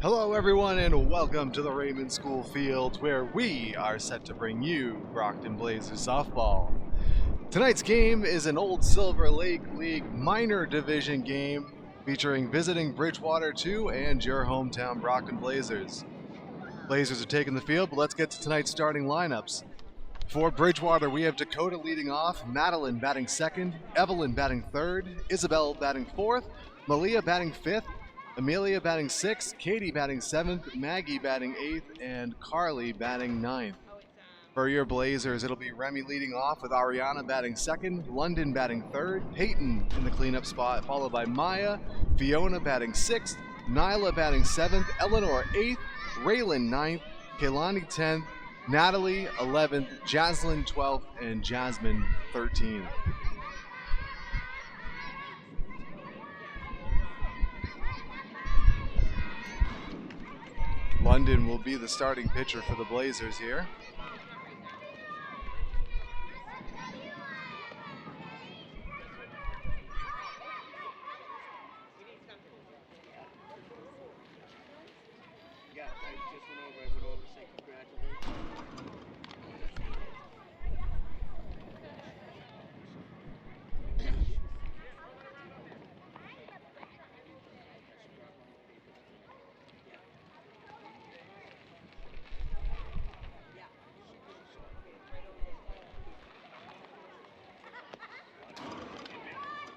Hello everyone and welcome to the Raymond School Fields where we are set to bring you Brockton Blazers softball. Tonight's game is an Old Silver Lake League minor division game featuring visiting Bridgewater 2 and your hometown Brockton Blazers. Blazers are taking the field, but let's get to tonight's starting lineups. For Bridgewater, we have Dakota leading off, Madeline batting second, Evelyn batting third, Isabel batting fourth, Malia batting fifth, Amelia batting sixth, Katie batting seventh, Maggie batting eighth, and Carly batting ninth. For your Blazers, it'll be Remy leading off with Ariana batting second, London batting third, Peyton in the cleanup spot, followed by Maya, Fiona batting sixth, Nyla batting seventh, Eleanor eighth, Raylan ninth, Kaylani 10th, Natalie 11th, Jaslyn 12th, and Jasmine 13th. London will be the starting pitcher for the Blazers here.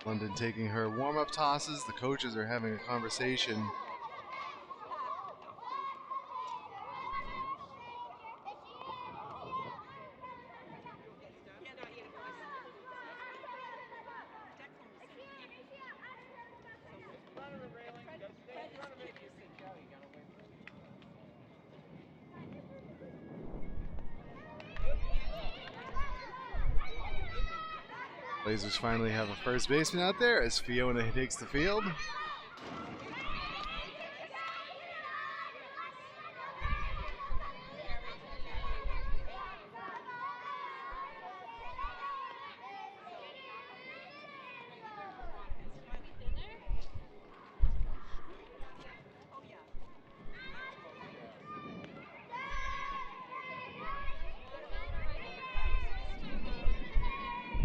London taking her warm-up tosses. The coaches are having a conversation. Blazers finally have a first baseman out there as Fiona takes the field.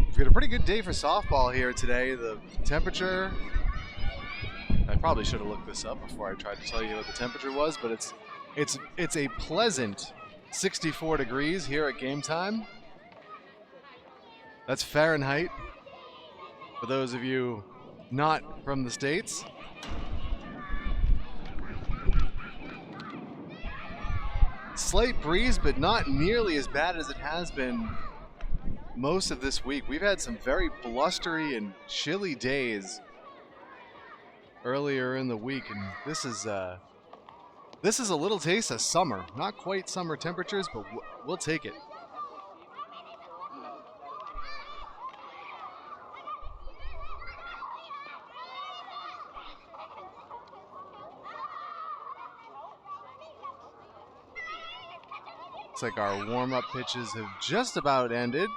We've got a pretty good day for softball here today. The temperature, I probably should have looked this up before I tried to tell you what the temperature was, but it's a pleasant 64 degrees here at game time. That's Fahrenheit for those of you not from the States. Slight breeze, but not nearly as bad as it has been most of this week. We've had some very blustery and chilly days earlier in the week, and this is a little taste of summer. Not quite summer temperatures, but we'll take it. Looks like our warm-up pitches have just about ended.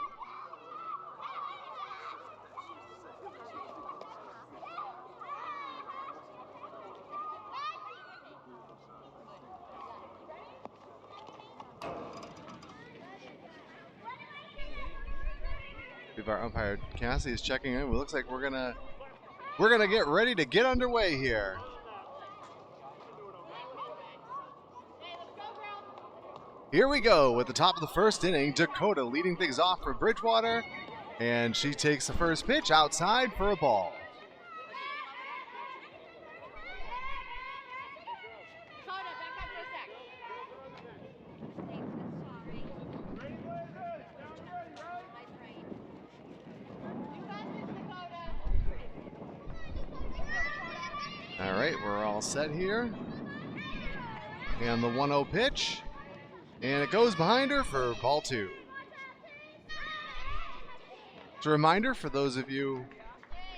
Our umpire Cassie is checking in. It looks like we're gonna get ready to get underway here. Here we go with the top of the first inning. Dakota leading things off for Bridgewater, and she takes the first pitch outside for a ball. All right, we're all set here. And the 1-0 pitch. And it goes behind her for ball two. It's a reminder for those of you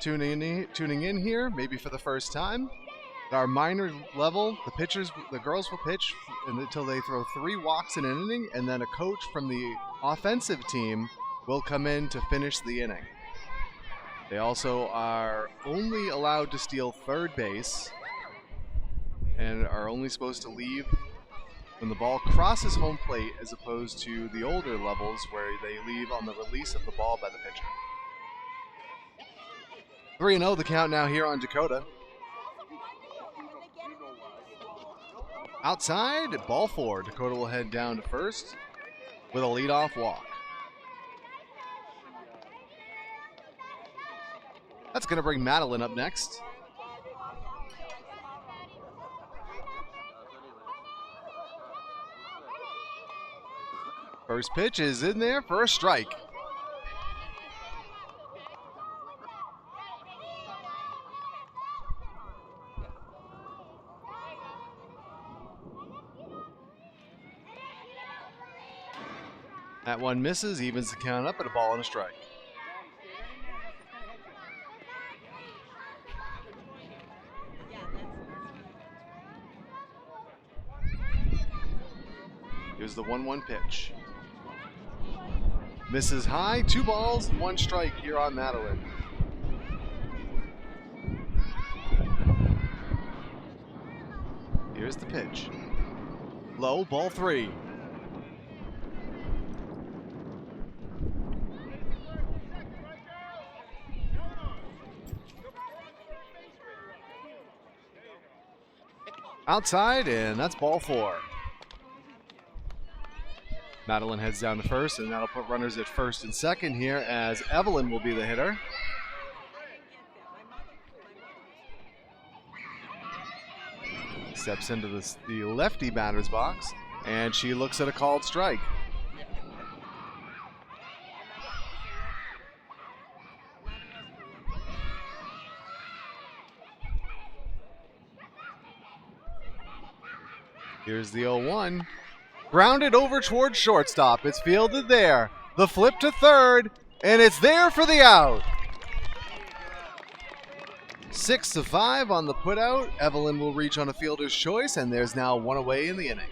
tuning in here, maybe for the first time, at our minor level, the girls will pitch until they throw 3 walks in an inning, and then a coach from the offensive team will come in to finish the inning. They also are only allowed to steal third base and are only supposed to leave when the ball crosses home plate, as opposed to the older levels where they leave on the release of the ball by the pitcher. 3-0 the count now here on Dakota. Outside, ball 4. Dakota will head down to first with a leadoff walk. That's going to bring Madeline up next. First pitch is in there for a strike. That one misses, evens the count up at a ball and a strike. Here's the 1-1 pitch. Misses high, 2 balls, 1 strike here on Madeline. Here's the pitch. Low, ball 3. Outside, and that's ball 4. Madeline heads down to first, and that'll put runners at first and second here, as Evelyn will be the hitter. Steps into the lefty batter's box, and she looks at a called strike. Here's the 0-1. Grounded over towards shortstop. It's fielded there. The flip to third, and it's there for the out. 6-5 on the putout. Evelyn will reach on a fielder's choice, and there's now 1 away in the inning.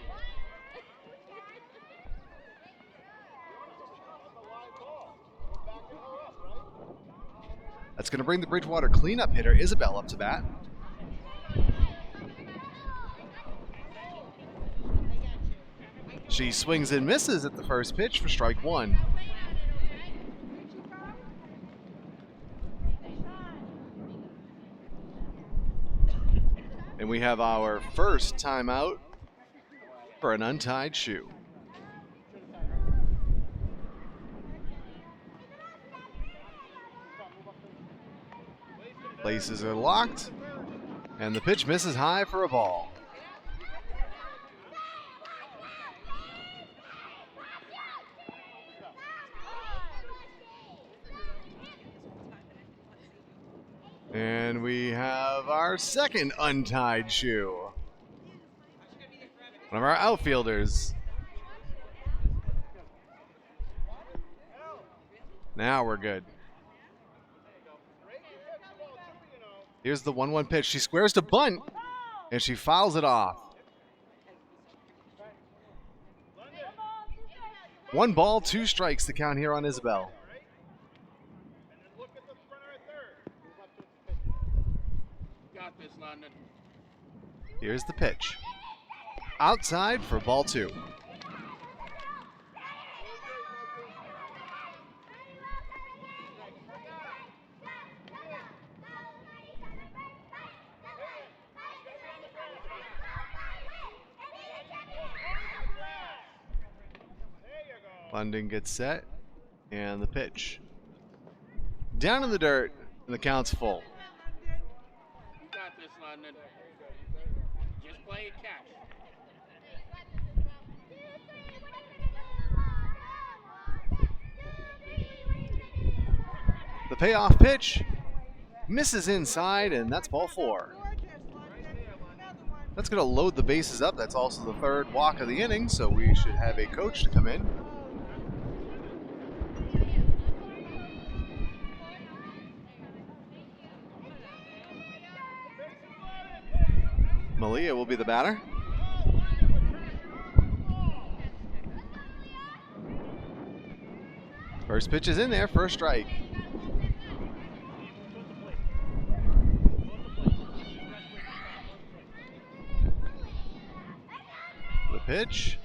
That's going to bring the Bridgewater cleanup hitter, Isabel, up to bat. She swings and misses at the first pitch for strike 1. And we have our first timeout for an untied shoe. Bases are locked, and the pitch misses high for a ball. And we have our second untied shoe. One of our outfielders. Now we're good. Here's the 1-1 pitch. She squares to bunt, and she fouls it off. 1 ball, 2 strikes to count here on Isabel. Here's the pitch. Outside for ball 2. London gets set, and the pitch. Down in the dirt, and the count's full. You got this, London. Just play it catch. The payoff pitch misses inside, and that's ball 4. That's going to load the bases up. That's also the third walk of the inning, so we should have a coach to come in. Malia will be the batter. First pitch is in there for a strike. pitch.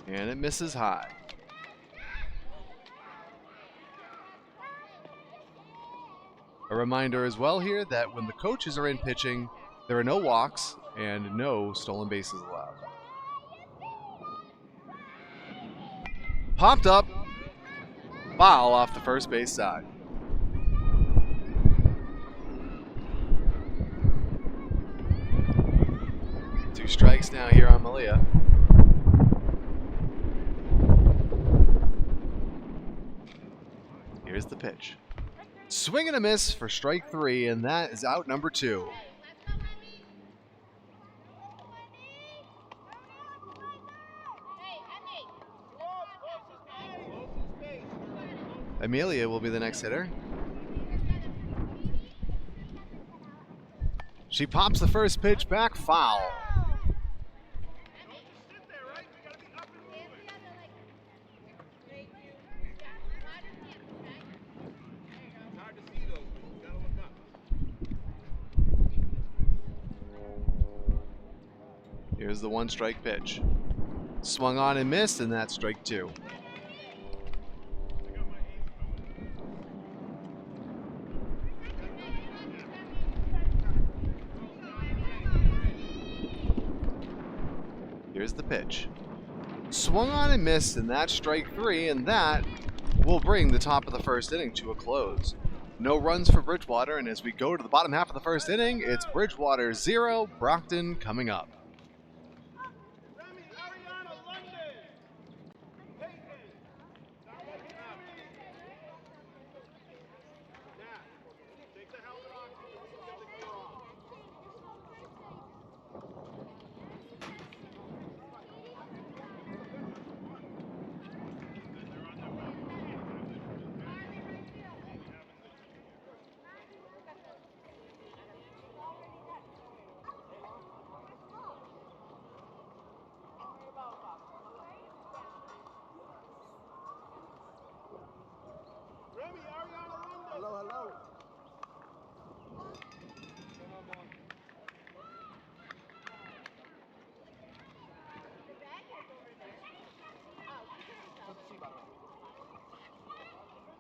And it misses high. A reminder as well here that when the coaches are in pitching, there are no walks and no stolen bases allowed. Popped up. Foul off the first base side. Two strikes now here on Malia. Here's the pitch. Swing and a miss for strike 3, and that is out number 2. Amelia will be the next hitter. She pops the first pitch back, foul. Here's the 1-strike pitch. Swung on and missed, and that's strike 2. Here's the pitch. Swung on and missed, and that's strike 3, and that will bring the top of the first inning to a close. No runs for Bridgewater, and as we go to the bottom half of the first inning, it's Bridgewater 0, Brockton coming up.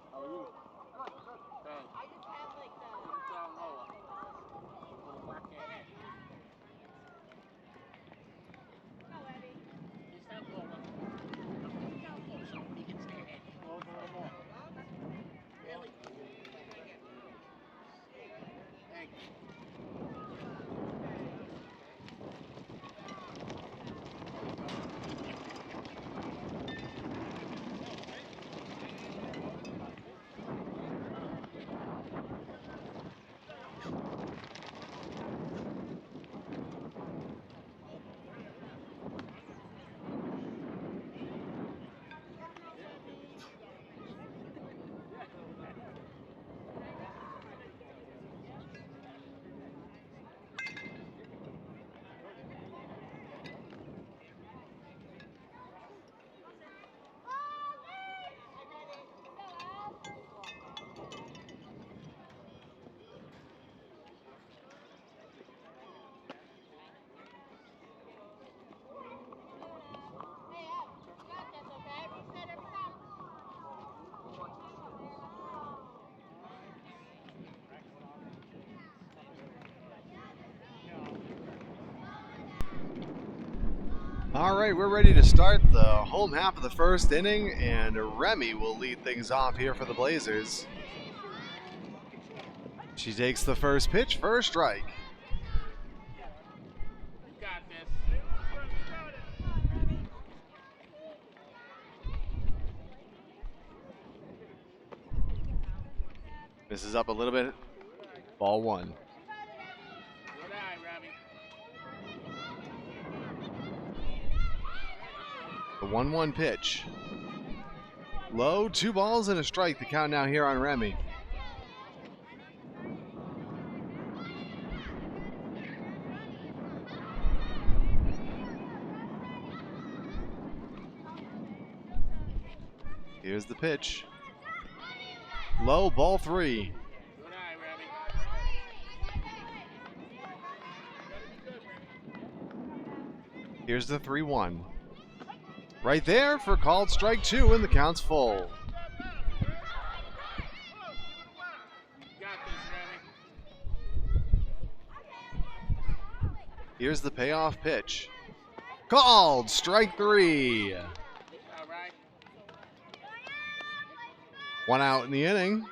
Hello. How are you? Good. I just have like the... Put it down lower. Put it back in. No, Eddie. Just that lower. Put it down low so nobody gets their head. Over a little more. Really? Thank you. All right, we're ready to start the home half of the first inning, and Remy will lead things off here for the Blazers. She takes the first pitch for a strike. Got this. Misses up a little bit. Ball 1. Good eye, Remy. The 1-1 pitch. Low, 2 balls and a strike. The count now here on Remy. Here's the pitch. Low, ball 3. Good eye, Remy. Here's the 3-1. Right there for called strike 2, and the count's full. Here's the payoff pitch. Called strike 3. 1 out in the inning.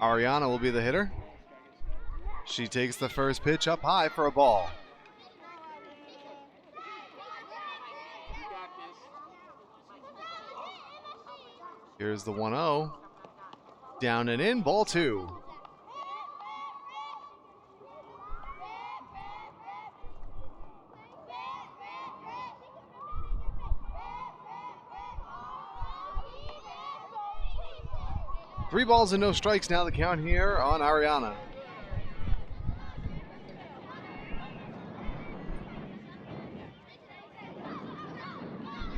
Ariana will be the hitter. She takes the first pitch up high for a ball. Here's the 1-0. Down and in, ball 2. Three balls and no strikes now the count here on Ariana.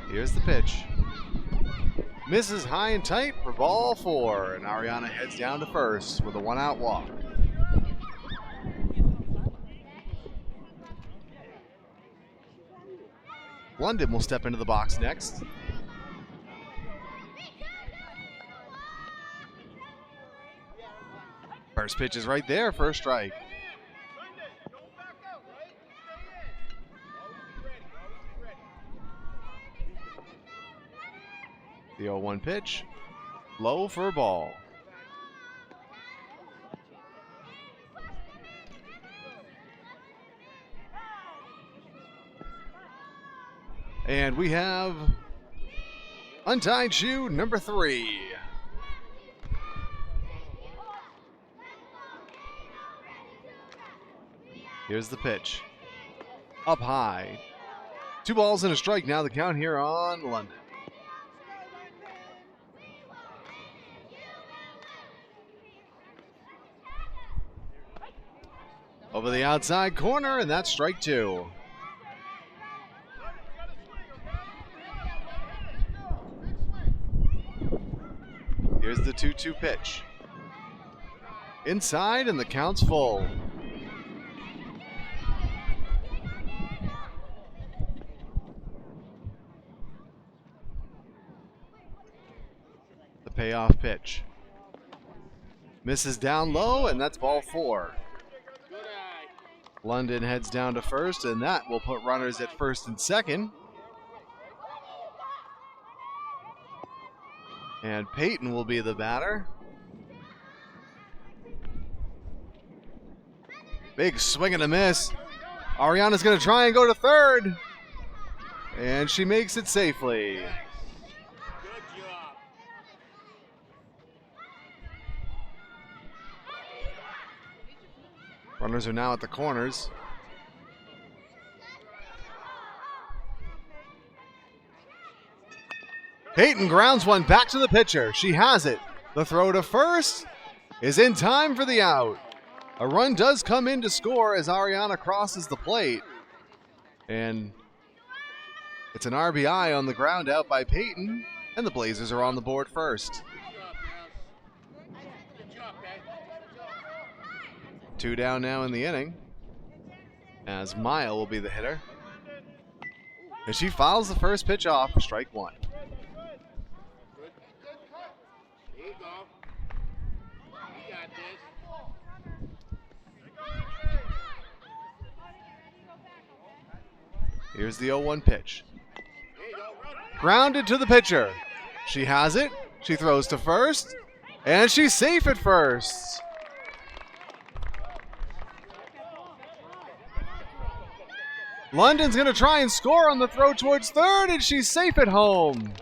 Here's the pitch. Misses high and tight for ball 4, and Ariana heads down to first with a 1-out walk. London will step into the box next. First pitch is right there for a strike. The 0-1 pitch, low for a ball. And we have untied shoe number 3. Here's the pitch. Up high. 2 balls and a strike now the count here on London. Over the outside corner, and that's strike 2. Here's the 2-2 pitch. Inside, and the count's full. The payoff pitch. Misses down low, and that's ball 4. London heads down to first, and that will put runners at first and second. And Peyton will be the batter. Big swing and a miss. Ariana's going to try and go to third. And she makes it safely. Runners are now at the corners. Peyton grounds one back to the pitcher. She has it. The throw to first is in time for the out. A run does come in to score as Ariana crosses the plate. And it's an RBI on the ground out by Peyton, and the Blazers are on the board first. 2 down now in the inning, as Maya will be the hitter. And she fouls the first pitch off for strike 1. Here's the 0-1 pitch. Grounded to the pitcher. She has it. She throws to first, and she's safe at first. London's going to try and score on the throw towards third, and she's safe at home.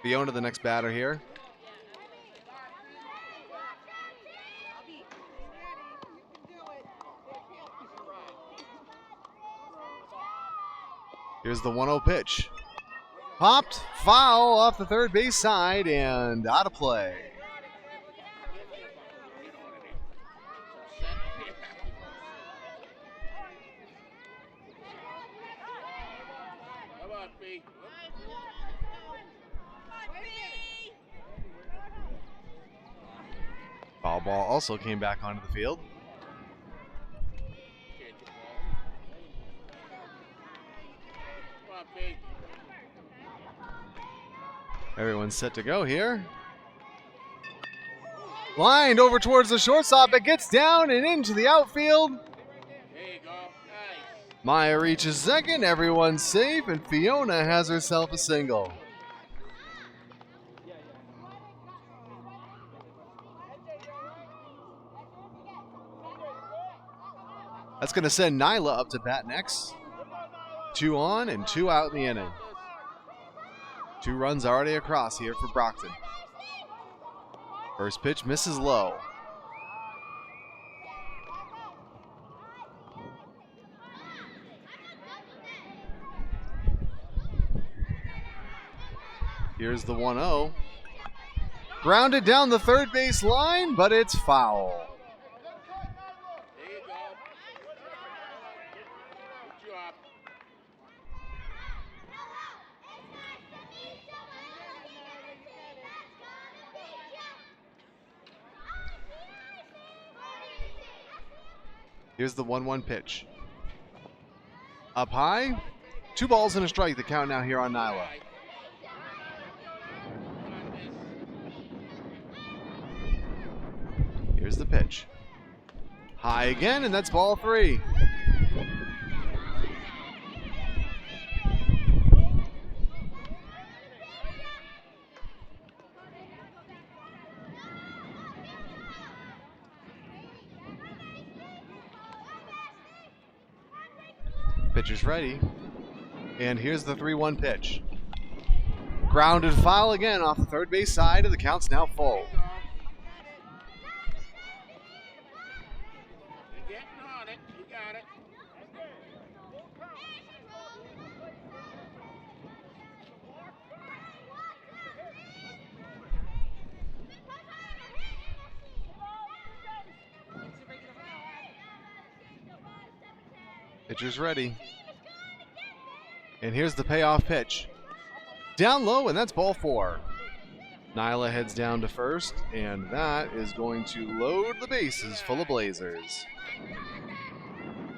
Fiona, the next batter here. Here's the 1-0 pitch. Popped, foul off the third base side, and out of play. on, B. Foul ball also came back onto the field. Can't get ball. Come on, B. Everyone's set to go here. Lined over towards the shortstop. It gets down and into the outfield. There you go. Nice. Maya reaches second. Everyone's safe, and Fiona has herself a single. That's going to send Nyla up to bat next. 2 on and 2 out in the inning. 2 runs already across here for Brockton. First pitch misses low. Here's the 1-0. Grounded down the third base line, but it's foul. There you go. Good job. Here's the 1-1 pitch. Up high. 2 balls and a strike. The count now here on Nyla. Here's the pitch. High again, and that's ball 3. Pitcher's ready. And here's the 3-1 pitch. Grounded foul again off the third base side, and the count's now full. You're getting on it. You got it. Pitcher's ready. And here's the payoff pitch. Down low, and that's ball 4. Nyla heads down to first, and that is going to load the bases full of Blazers.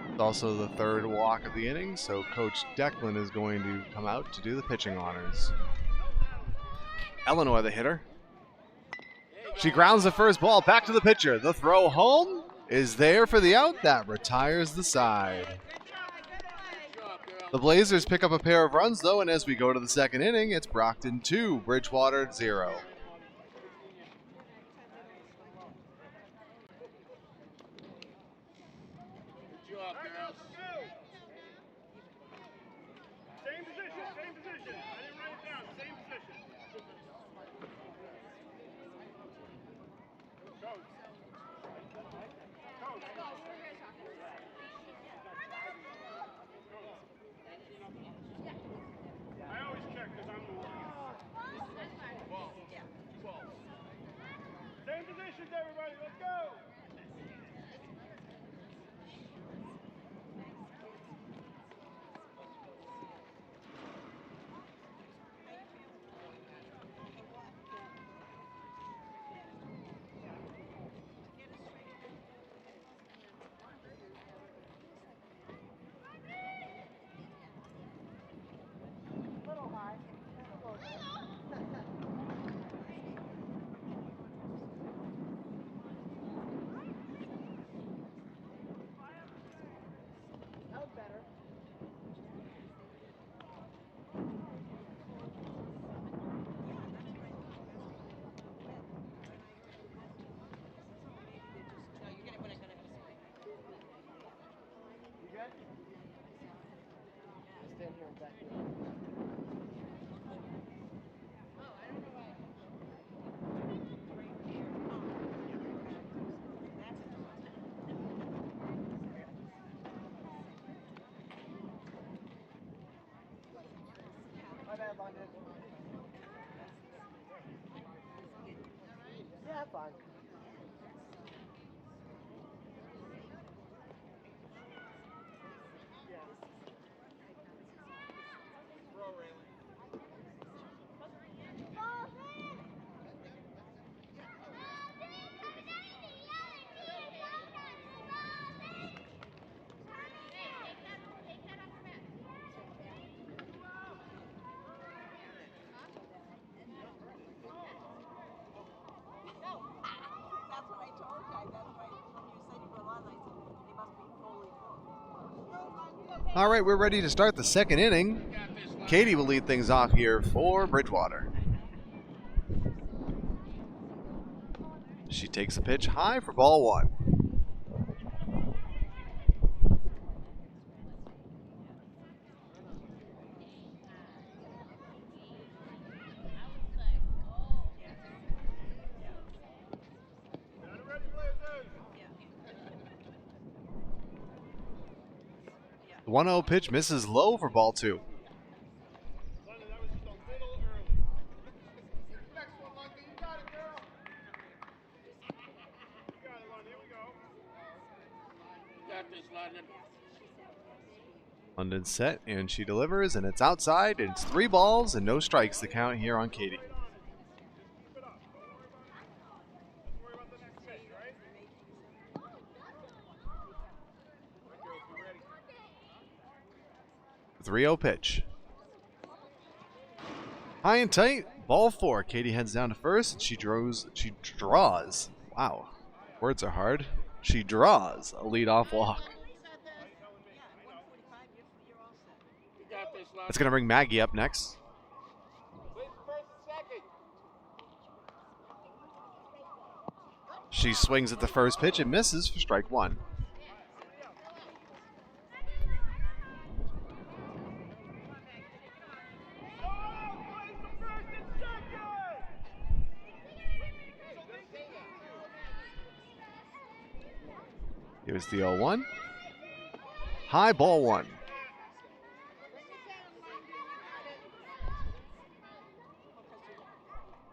It's also the 3rd walk of the inning, so Coach Declan is going to come out to do the pitching honors. Eleanor, the hitter. She grounds the first ball back to the pitcher. The throw home is there for the out. That retires the side. The Blazers pick up a pair of runs, though, and as we go to the second inning, it's Brockton 2, Bridgewater 0. Good job, girls. Same position. I didn't write it down. Same position. Coach. I always check because I'm the one. Same positions, everybody. Let's go. Yeah, fine. All right, we're ready to start the second inning. Katie will lead things off here for Bridgewater. She takes a pitch high for ball one. The 1-0 pitch misses low for ball two. London, that was just a little early. Next one, London. You got it, girl. You got it, London. Here we go. You got this, London. London set, and she delivers, and it's outside. And it's 3 balls and no strikes to count here on Katie. Keep it up. Don't worry about the next pitch, right? All right, girls, you ready? 3-0 pitch. High and tight, ball 4. Katie heads down to first, and she draws. Wow, words are hard. She draws a leadoff walk. You got this, London. That's going to bring Maggie up next. Wait, first and second. She swings at the first pitch and misses for strike 1. Here's the 0-1. High, ball 1.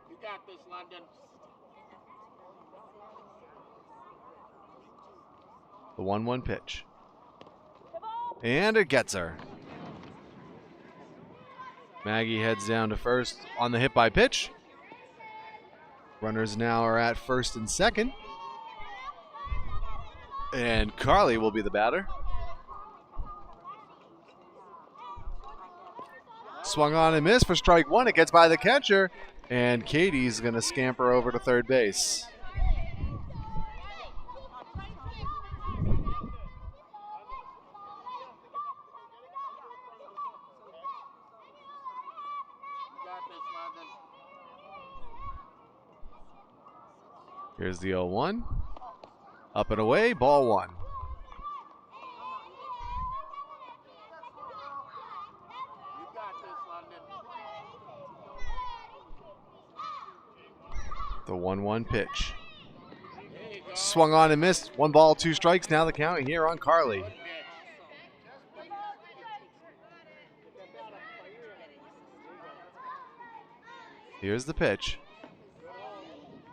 You got this, London. The 1-1 pitch. And it gets her. Maggie heads down to first on the hit by pitch. Runners now are at first and second. And Carly will be the batter. Swung on and missed for strike 1. It gets by the catcher. And Katie's going to scamper over to third base. You got this, London. Here's the 0-1. Up and away, ball 1. You got this, London. The 1-1 pitch. There you go. Swung on and missed. 1 ball, 2 strikes. Now the count here on Carly. Here's the pitch.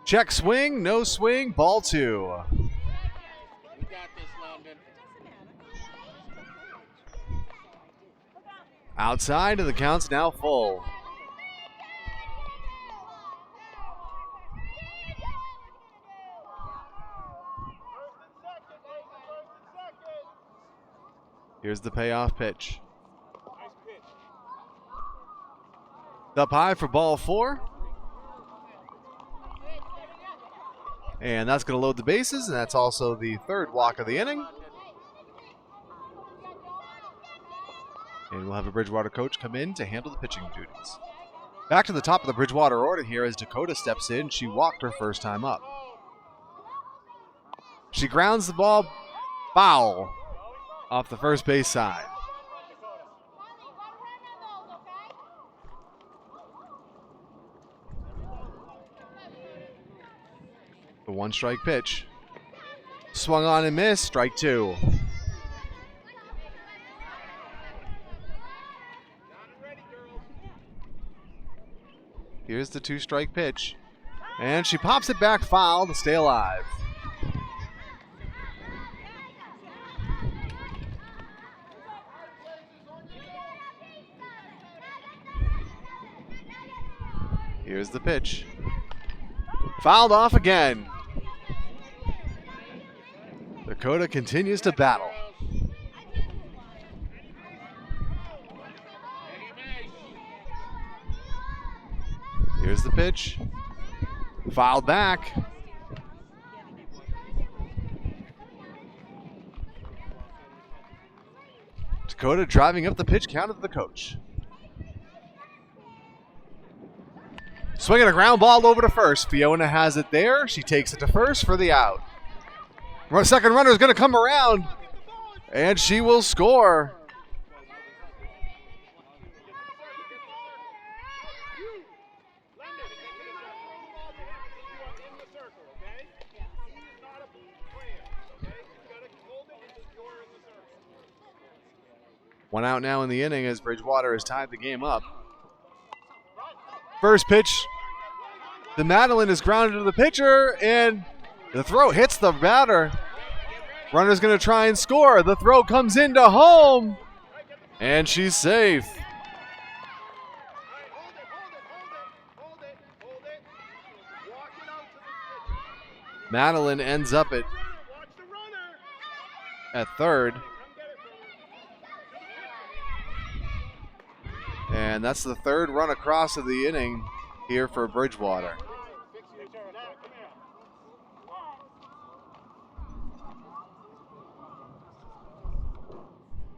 Check swing, no swing, ball 2. You got this, London. Outside, and the count's now full. Here's the payoff pitch. Nice pitch. Up high for ball 4. And that's going to load the bases, and that's also the 3rd walk of the inning. And we'll have a Bridgewater coach come in to handle the pitching duties. Back to the top of the Bridgewater order here as Dakota steps in. She walked her first time up. She grounds the ball foul off the first base side. The 1-strike pitch. Swung on and missed, strike 2. Here's the 2-strike pitch. And she pops it back foul to stay alive. Here's the pitch. Fouled off again. Dakota continues to battle. Here's the pitch. Fouled back. Dakota driving up the pitch count of the coach. Swinging a ground ball over to first. Fiona has it there. She takes it to first for the out. Second runner is going to come around, and she will score. One out now in the inning as Bridgewater has tied the game up. First pitch, the Madeline is grounded to the pitcher, and the throw hits the batter. Runner's going to try and score. The throw comes into home, and she's safe. Madeline ends up at third. And that's the third run across of the inning here for Bridgewater.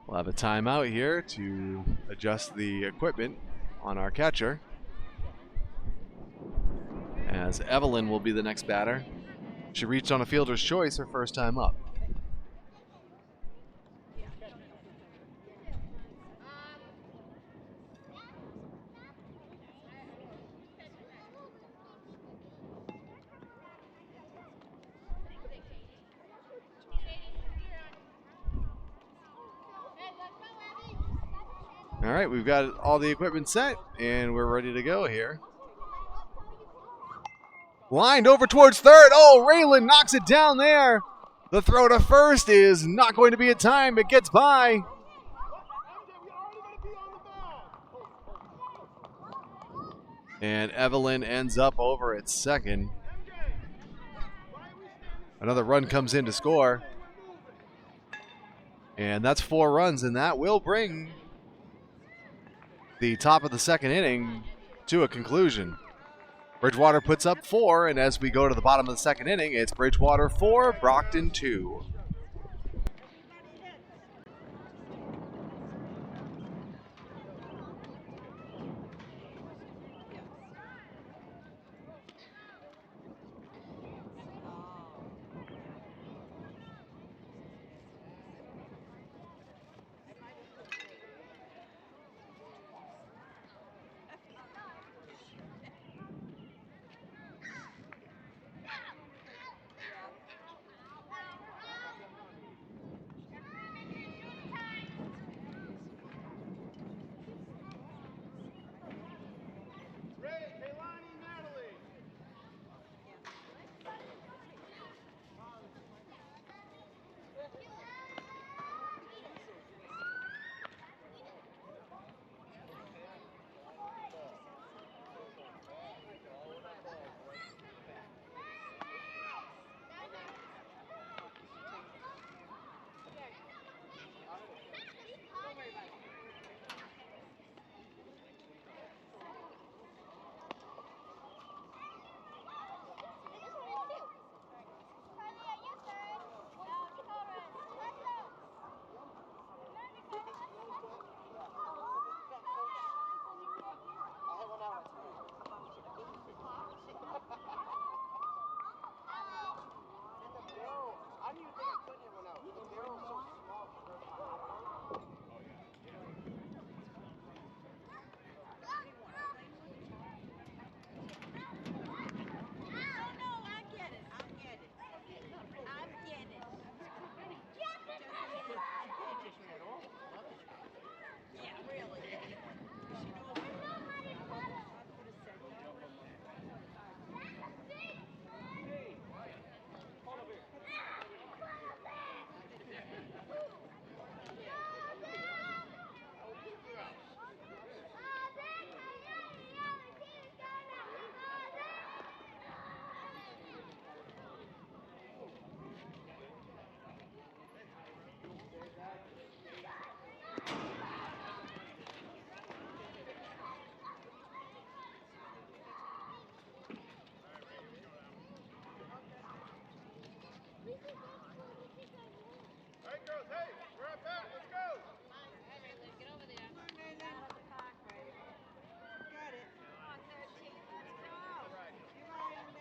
We'll have a timeout here to adjust the equipment on our catcher, as Evelyn will be the next batter. She reached on a fielder's choice her first time up. All right, we've got all the equipment set, and we're ready to go here. Lined over towards third. Oh, Raylan knocks it down there. The throw to first is not going to be in time. It gets by. And Evelyn ends up over at second. Another run comes in to score. And that's 4 runs, and that will bring the top of the second inning to a conclusion. Bridgewater puts up 4, and as we go to the bottom of the second inning, it's Bridgewater 4, Brockton 2.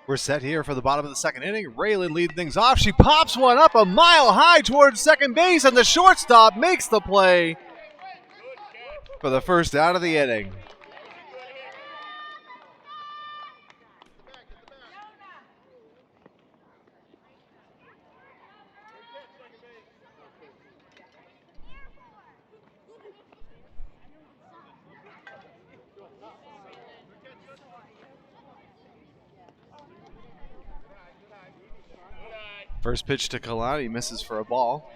We're set here for the bottom of the second inning. Raylan leads things off. She pops one up a mile high towards second base, and the shortstop makes the play for the first out of the inning. First pitch to Kalani, misses for a ball.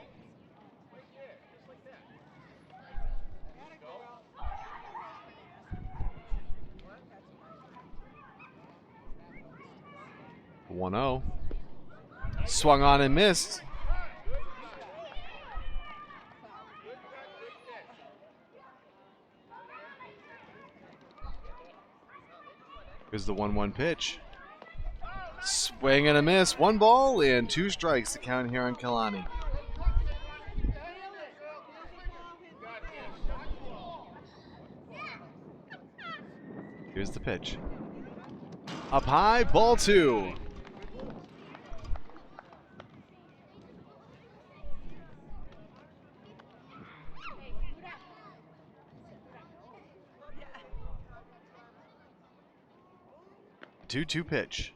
The 1-0. Swung on and missed. Here's the 1-1 pitch. Swing and a miss. 1 ball and 2 strikes to count here on Kalani. Here's the pitch. Up high, ball 2. The 2-2 pitch.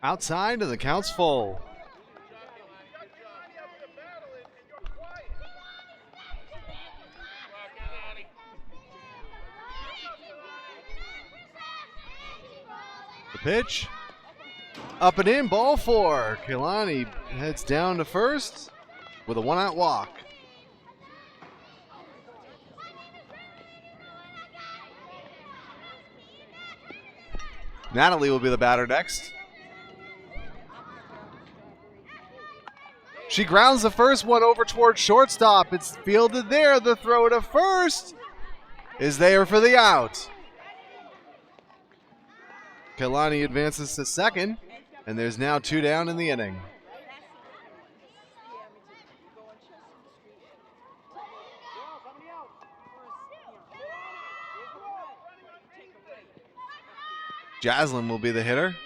Outside and the count's full. The pitch. Up and in, ball 4. Kalani heads down to first with a 1-out walk. Natalie will be the batter next. She grounds the first one over towards shortstop. It's fielded there. The throw to first is there for the out. Kalani advances to second, and there's now 2 down in the inning. Jaslyn will be the hitter.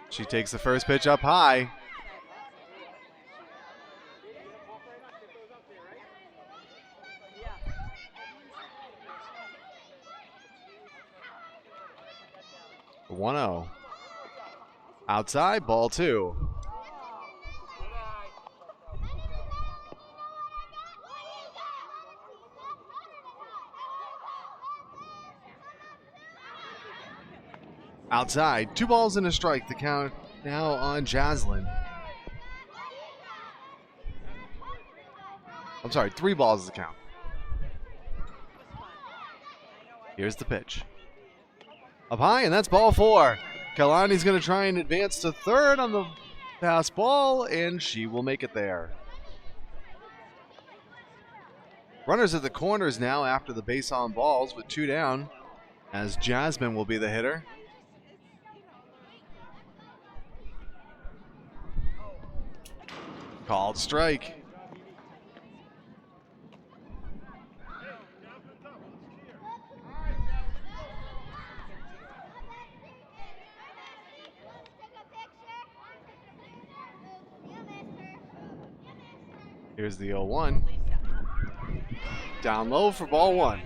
She takes the first pitch up high. The 1-0. Outside, ball 2. Outside, 2 balls and a strike. The count now on Jaslyn. I'm sorry, 3 balls is the count. Here's the pitch. Up high, and that's ball 4. Kalani's going to try and advance to third on the pass ball, and she will make it there. Runners at the corners now after the base on balls with 2 down, as Jasmine will be the hitter. Called strike. Here's the 0-1. Down low for ball 1.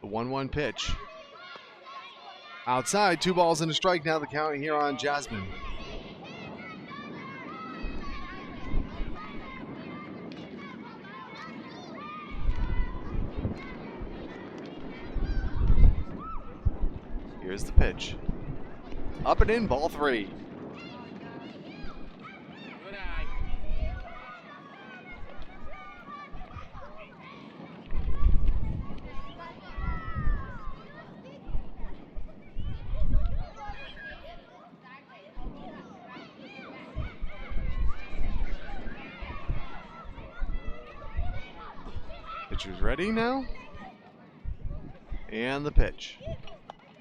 The 1-1 pitch. Outside, 2 balls and a strike. Now the count here on Jasmine. Here's the pitch. Up and in, ball 3. Good eye. Pitcher's ready now. And the pitch. There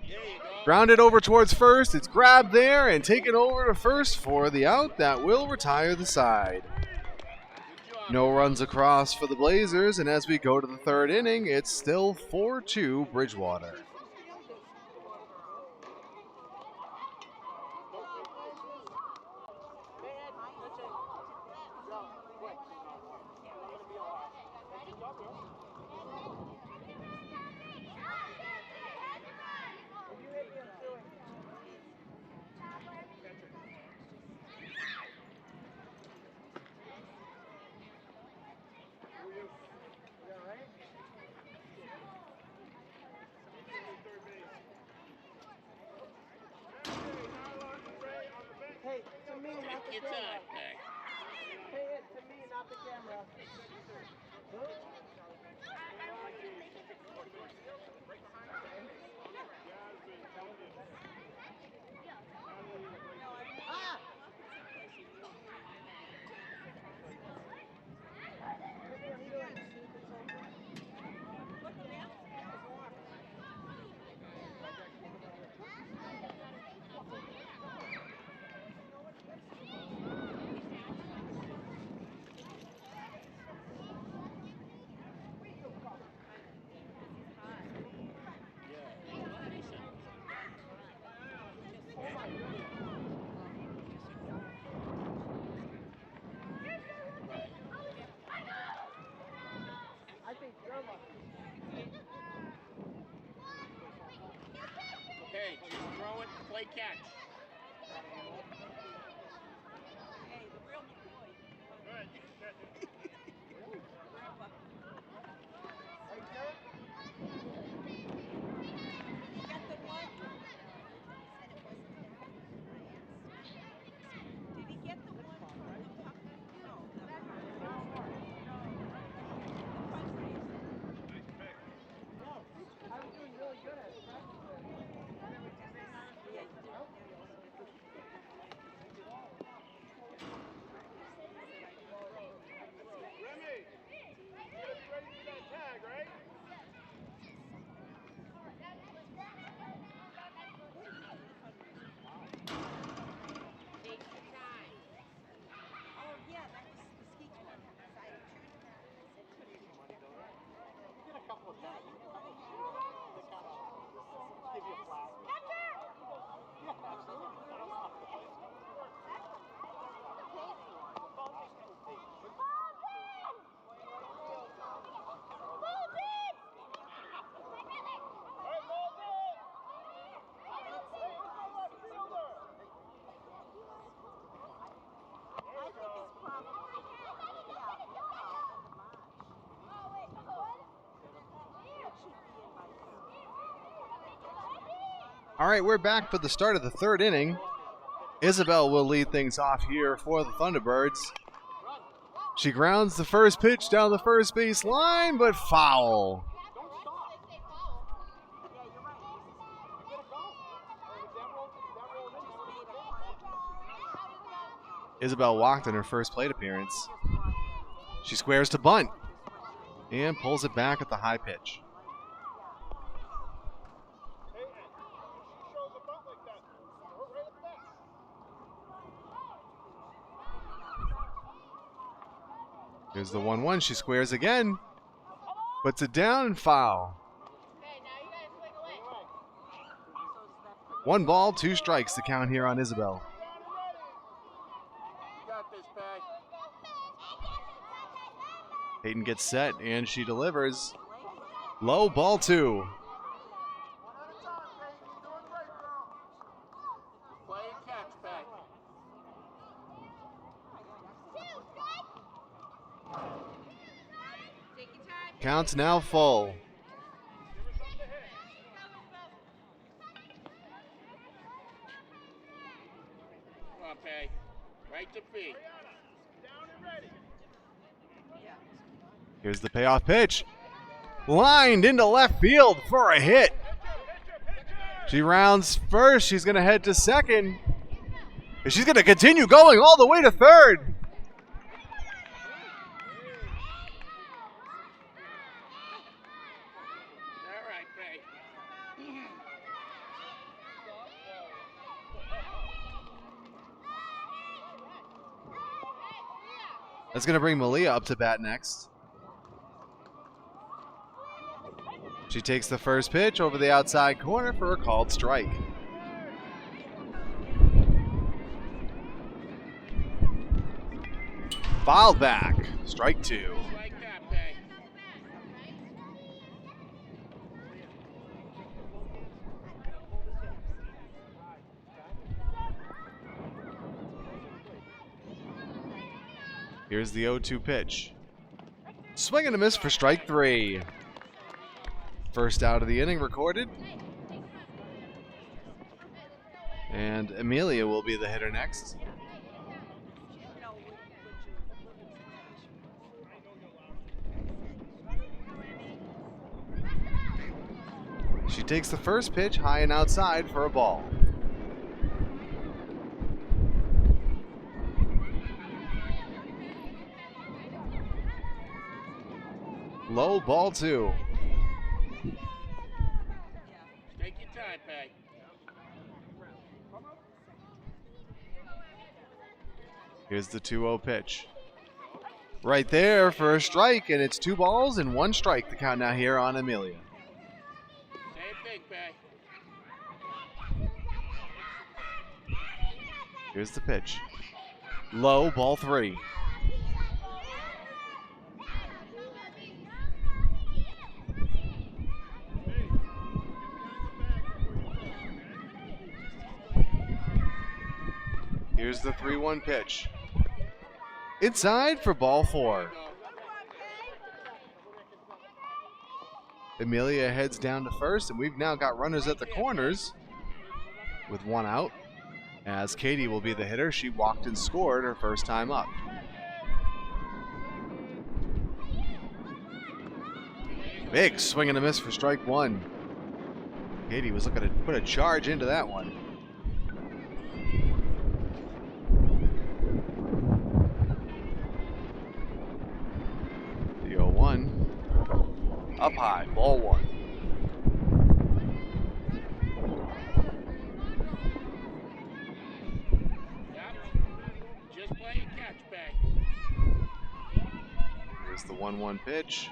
you go. Grounded over towards first. It's grabbed there and taken over to first for the out. That will retire the side. Good job. No runs across for the Blazers, and as we go to the third inning, it's still 4-2 Bridgewater. Hey, to me, not the Take your camera. time, Peg. Hey, it to me, not the camera. Ah! I think you're lucky. Okay, just throw it, play catch. I was doing really good at it. Remy, you gotta be ready for that tag, right? All right, we're back for the start of the third inning. Isabel will lead things off here for the Thunderbirds. She grounds the first pitch down the first base line, but foul. Isabel walked in her first plate appearance. She squares to bunt and pulls it back at the high pitch. Hey, and she shows a butt like that. Throw it right at that. Here's the 1-1. She squares again. Puts it down and foul. One ball, two strikes to count here on Isabel. You got this, Peg. Peyton gets set and she delivers. Low, ball two. Play and catch, Peg. Count's now full. Come on, Peg. Right to feet. Down and ready. Here's the payoff pitch. Lined into left field for a hit. She rounds first. She's going to head to second. And she's going to continue going all the way to third. All right, Peg. That's going to bring Malia up to bat next. She takes the first pitch over the outside corner for a called strike. Fouled back. Strike 2. Like that, Bay. Here's the 0-2 pitch. Swing and a miss for strike 3. First out of the inning recorded. And Amelia will be the hitter next. She takes the first pitch high and outside for a ball. Low, ball 2. Take your time, Bay. Here's the 2-0 pitch. Right there for a strike, and it's 2 balls and 1 strike. The count now here on Amelia. Same thing, Bay. Here's the pitch. Low, ball 3. Here's the 3-1 pitch. Inside for ball 4. Amelia heads down to first, and we've now got runners at the corners with 1 out. As Katie will be the hitter, she walked and scored her first time up. Big swing and a miss for strike 1. Katie was looking to put a charge into that one. The 0-1. Up high, ball 1. Just play and catch, Bay. Here's the 1-1 pitch.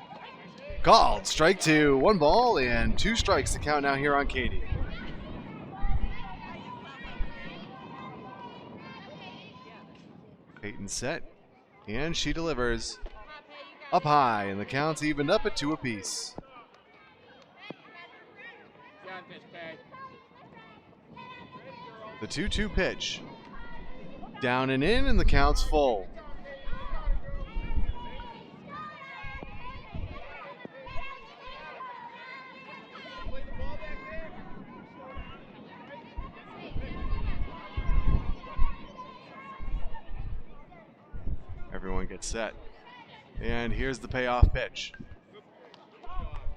Called. Strike 2. 1 ball and 2 strikes to count now here on Katie. Peyton set. And she delivers. Up high, and the count's evened up at 2 apiece. Got this, Bay. The 2-2 pitch. Down and in, and the count's full. Everyone gets set. And here's the payoff pitch.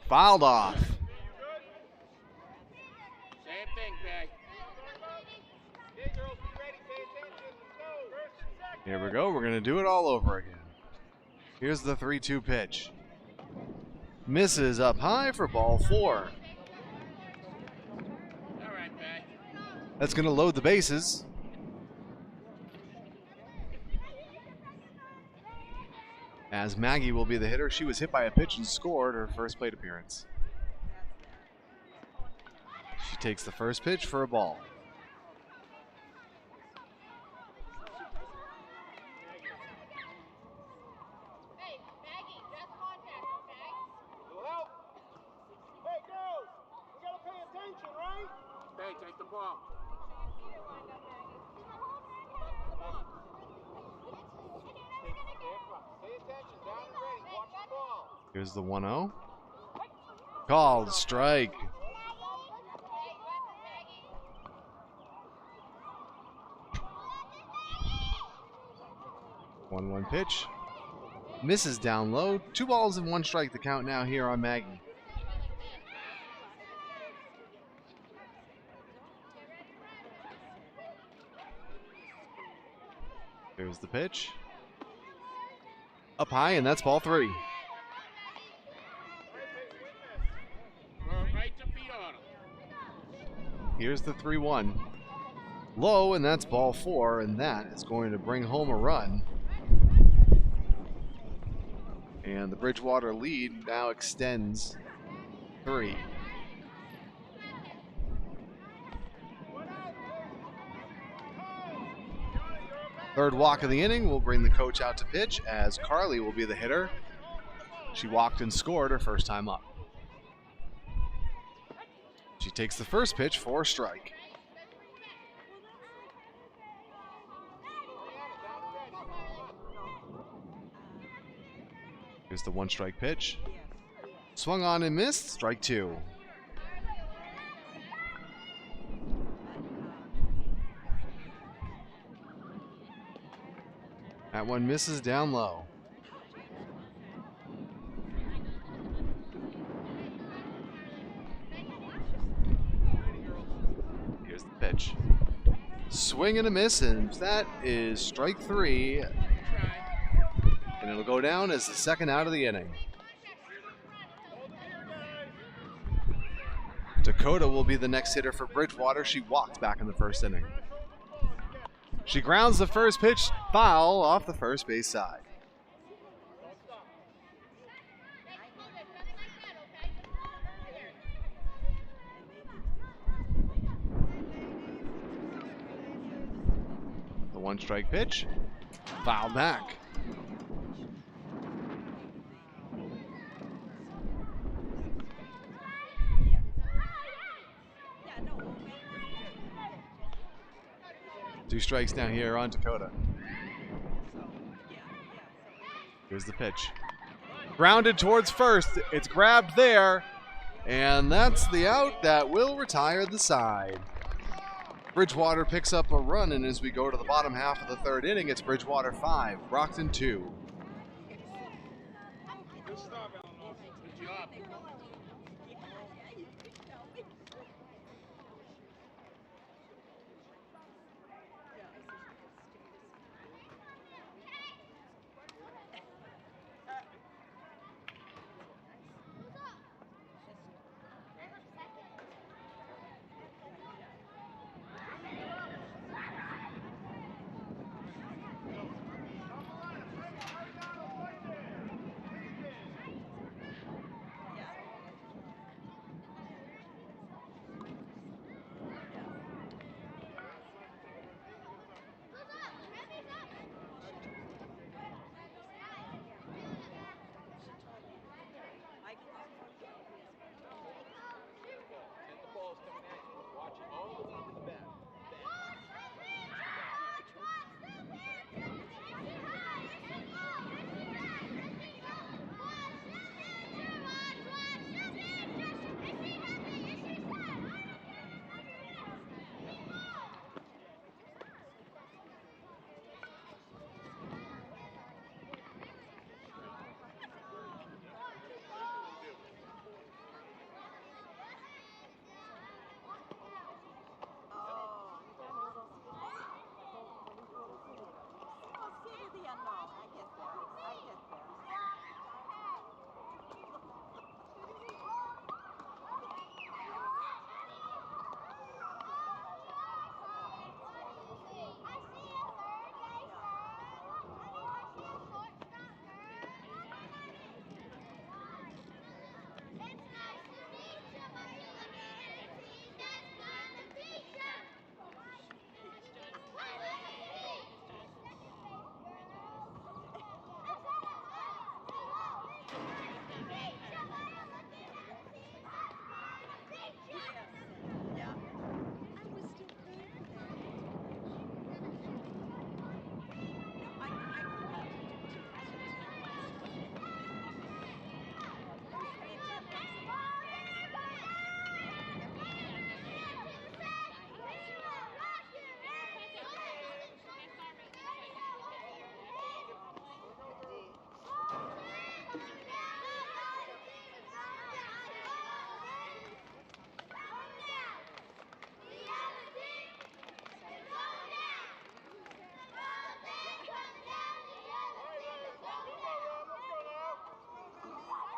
Fouled off. Same thing, Bay. Here we go. We're going to do it all over again. Here's the 3-2 pitch. Misses up high for ball 4. All right, Bay. That's going to load the bases. As Maggie will be the hitter. She was hit by a pitch and scored her first plate appearance. She takes the first pitch for a ball. Hey, girls, we gotta pay attention, right? Bay, take the ball. Pay attention, down and ready, watch the ball. Here's the 1-0. Called strike. One pitch. Misses down low. 2 balls and 1 strike. The count now here on Maggie. Here's the pitch. Up high, and that's ball 3. Right to feet on him. Here's the 3-1. Low, and that's ball 4, and that is going to bring home a run. And the Bridgewater lead now extends 3. Third walk of the inning will bring the coach out to pitch as Carly will be the hitter. She walked and scored her first time up. She takes the first pitch for a strike. Here's the 1-strike pitch. Swung on and missed, strike 2. That one misses down low. Here's the pitch. Swing and a miss, and that is strike 3. And it'll go down as the second out of the inning. Dakota will be the next hitter for Bridgewater. She walked back in the first inning. She grounds the first pitch foul off the first base side. The 1-strike pitch, foul back. Two strikes down here on Dakota. Here's the pitch. Grounded towards first. It's grabbed there. And that's the out that will retire the side. Bridgewater picks up a run, and as we go to the bottom half of the third inning, it's Bridgewater 5, Brockton 2. Good stop, Eleanor. Good job.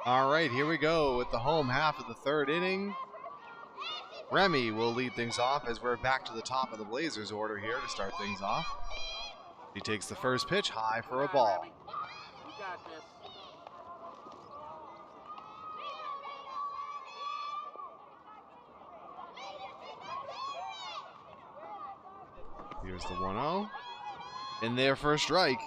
All right, here we go with the home half of the third inning. Remy will lead things off as we're back to the top of the Blazers order here to start things off. He takes the first pitch high for a ball. You got this. Here's the 1-0. In there for a strike.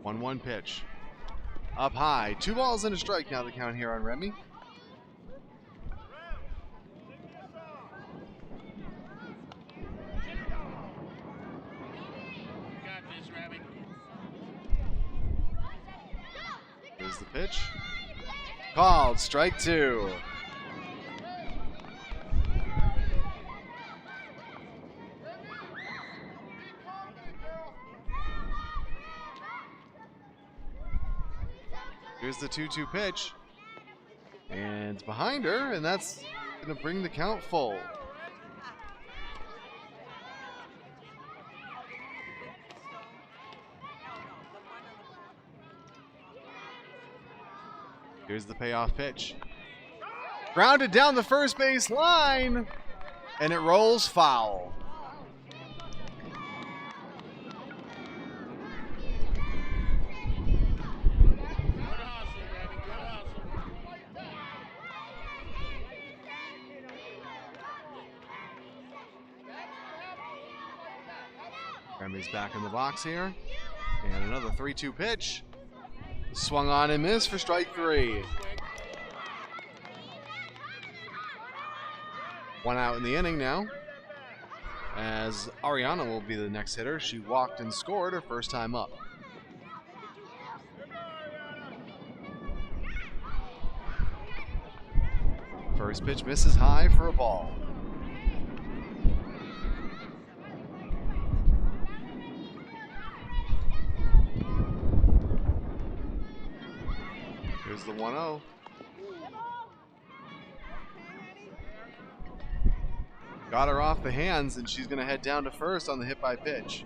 One pitch. Up high. 2 balls and a strike now the count here on Remy. Got this, Remy. Here's the pitch. Called. Strike 2. Here's the 2-2 pitch. And it's behind her, and that's going to bring the count full. Here's the payoff pitch. Grounded down the first base line, and it rolls foul. Remy's back in the box here. And another 3-2 pitch. Swung on and missed for strike 3. 1 out in the inning now. As Ariana will be the next hitter. She walked and scored her first time up. First pitch misses high for a ball. Here's the 1-0. Got her off the hands, and she's going to head down to first on the hit by pitch.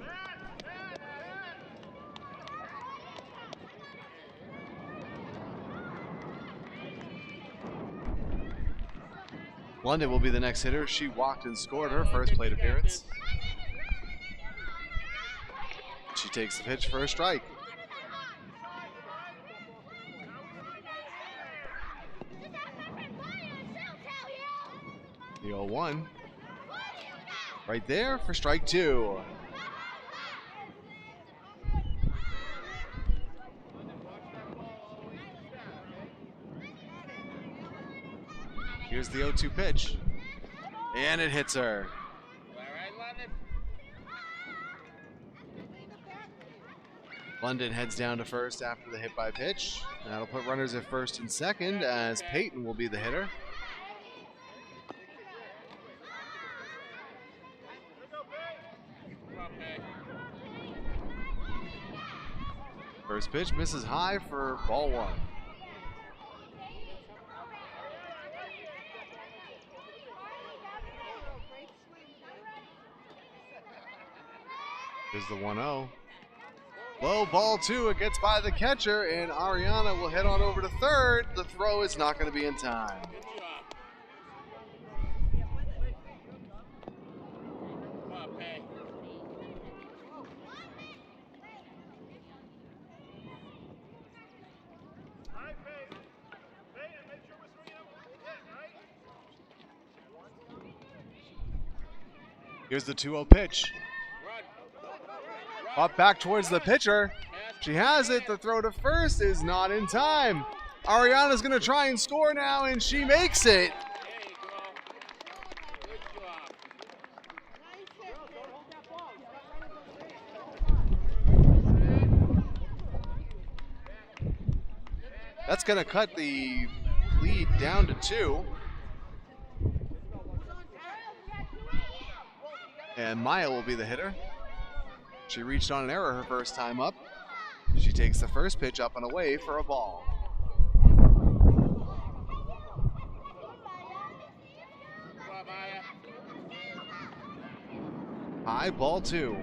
London will be the next hitter. She walked and scored her first plate appearance. She takes the pitch for a strike. The 0-1. Right there for strike 2. Here's the 0-2 pitch. And it hits her. All right, London. London heads down to first after the hit by pitch. That'll put runners at first and second as Peyton will be the hitter. First pitch misses high for ball 1. Here's the 1-0. Low ball 2. It gets by the catcher, and Ariana will head on over to third. The throw is not going to be in time. Good job. Come on, Pay. Here's the 2-0 pitch. Up back towards the pitcher. She has it. The throw to first is not in time. Ariana's going to try and score now, and she makes it. There you go. Good job. That's going to cut the lead down to 2. And Maya will be the hitter. She reached on an error her first time up. She takes the first pitch up and away for a ball. Come on, Maya. High, ball 2.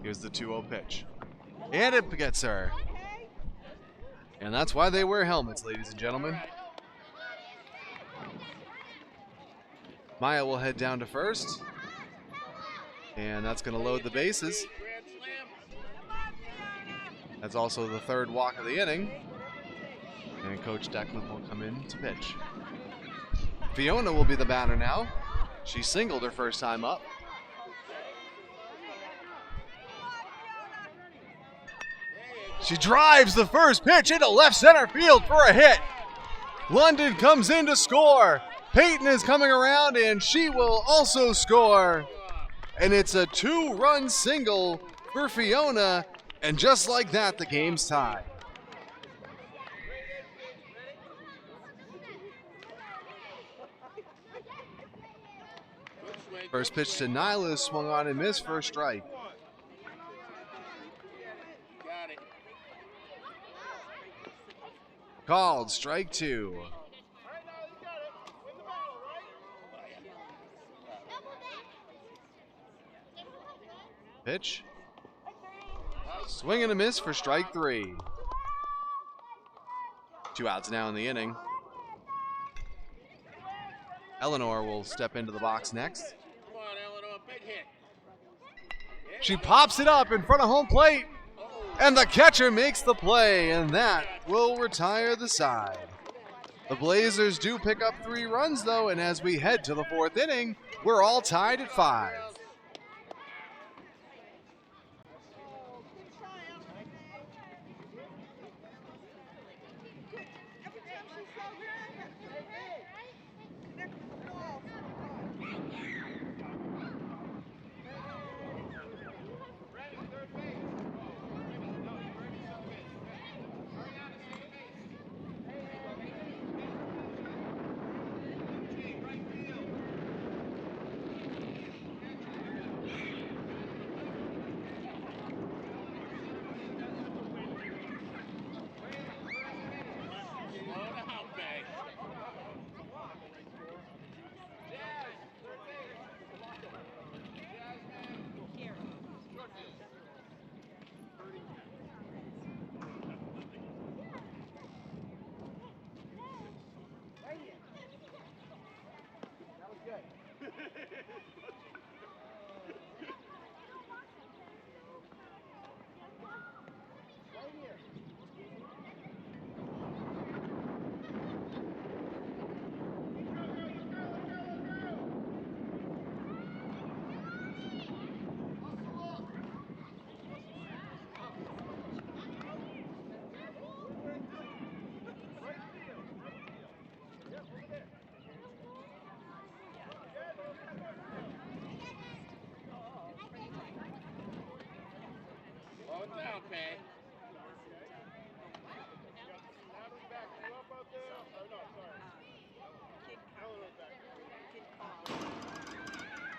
Here's the 2-0 pitch. And it gets her. And that's why they wear helmets, ladies and gentlemen. Maya will head down to first. And that's going to load the bases. Grand slam. That's also the third walk of the inning. And Coach Deckman will come in to pitch. Fiona will be the batter now. She singled her first time up. She drives the first pitch into left center field for a hit. London comes in to score. Peyton is coming around and she will also score. And it's a 2-run single for Fiona. And just like that, the game's tied. First pitch to Nyla is swung on and missed for a strike. Got it. Called strike 2. Pitch. Swing and a miss for strike 3. 2 outs now in the inning. Eleanor will step into the box next. Come on, Eleanor, big hit. She pops it up in front of home plate. And the catcher makes the play, and that will retire the side. The Blazers do pick up 3 runs, though, and as we head to the 4th inning, we're all tied at 5.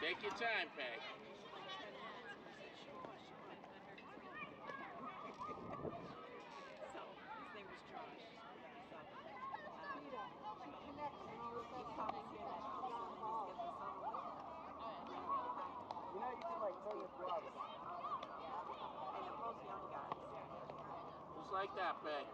Take your time, Peg. Just like that, Peg.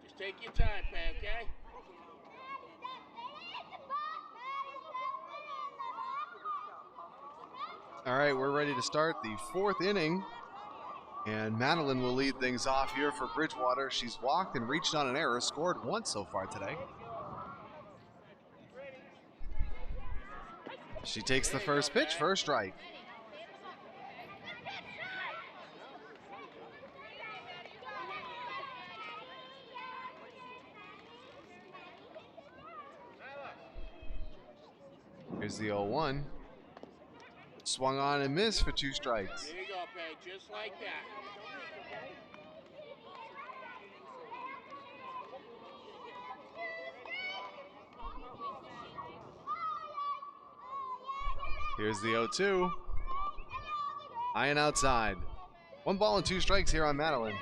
Just take your time, Peg, okay? All right, we're ready to start the 4th inning. And Madeline will lead things off here for Bridgewater. She's walked and reached on an error, scored once so far today. She takes the first pitch for a strike. Here's the 0-1. Swung on and missed for 2 strikes. There you go, Peg, just like that. Here's the 0-2. High and outside. 1 ball and 2 strikes here on Madeline.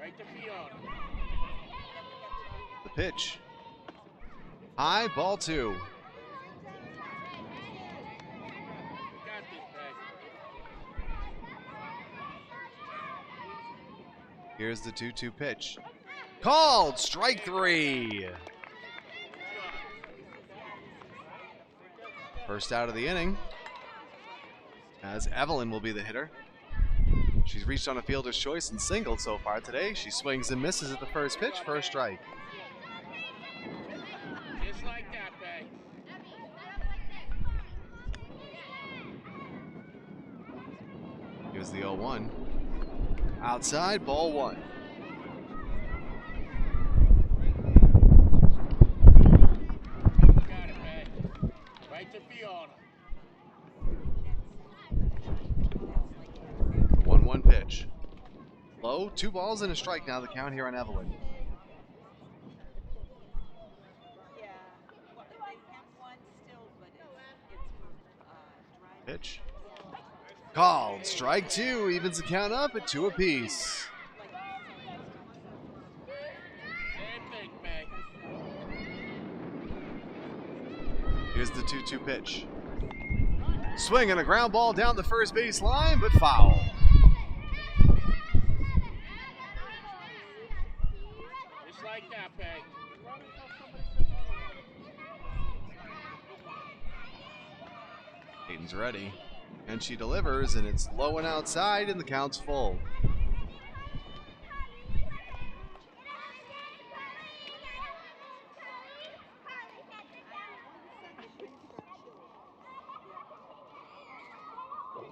Right to Fiona. The pitch. High, ball 2. We got this, Peg. Here's the 2-2 pitch. Called, strike 3. First out of the inning, as Evelyn will be the hitter. She's reached on a fielder's choice and singled so far today. She swings and misses at the first pitch for a strike. Just like that, Peg. Here's the 0-1. Outside, ball 1. Got it, Peg. Right to Fiona. 1-1 pitch. Low, 2 balls and a strike now the count here on Evelyn. Yeah, well, they have one still, but it's for dry. Pitch. Called, strike 2, evens the count up at 2 apiece. Same thing, Peg. Here's the 2-2 pitch. Swing and a ground ball down the first base line, but foul. Just like that, Peg. Hayden's ready. And she delivers, and it's low and outside, and the count's full.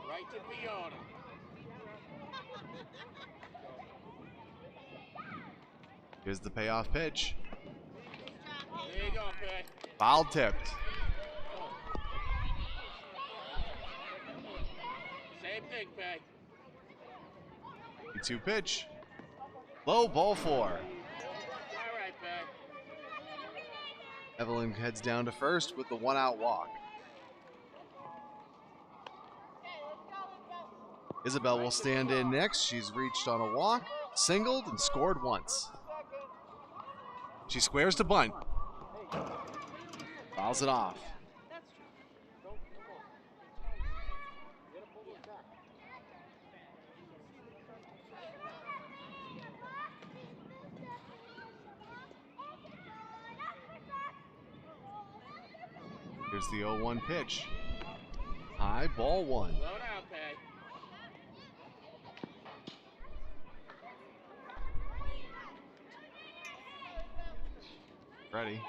Right to Fiona. Here's the payoff pitch. There you go, Peg. Foul tipped. Same thing, Peg. 2 pitch. Low, ball 4. All right, Peg. Evelyn heads down to first with the 1-out walk. Isabel will stand in next. She's reached on a walk, singled, and scored once. She squares to bunt. Fouls it off. Here's the 0-1 pitch. High, ball 1. Slow down, Peg. Ready.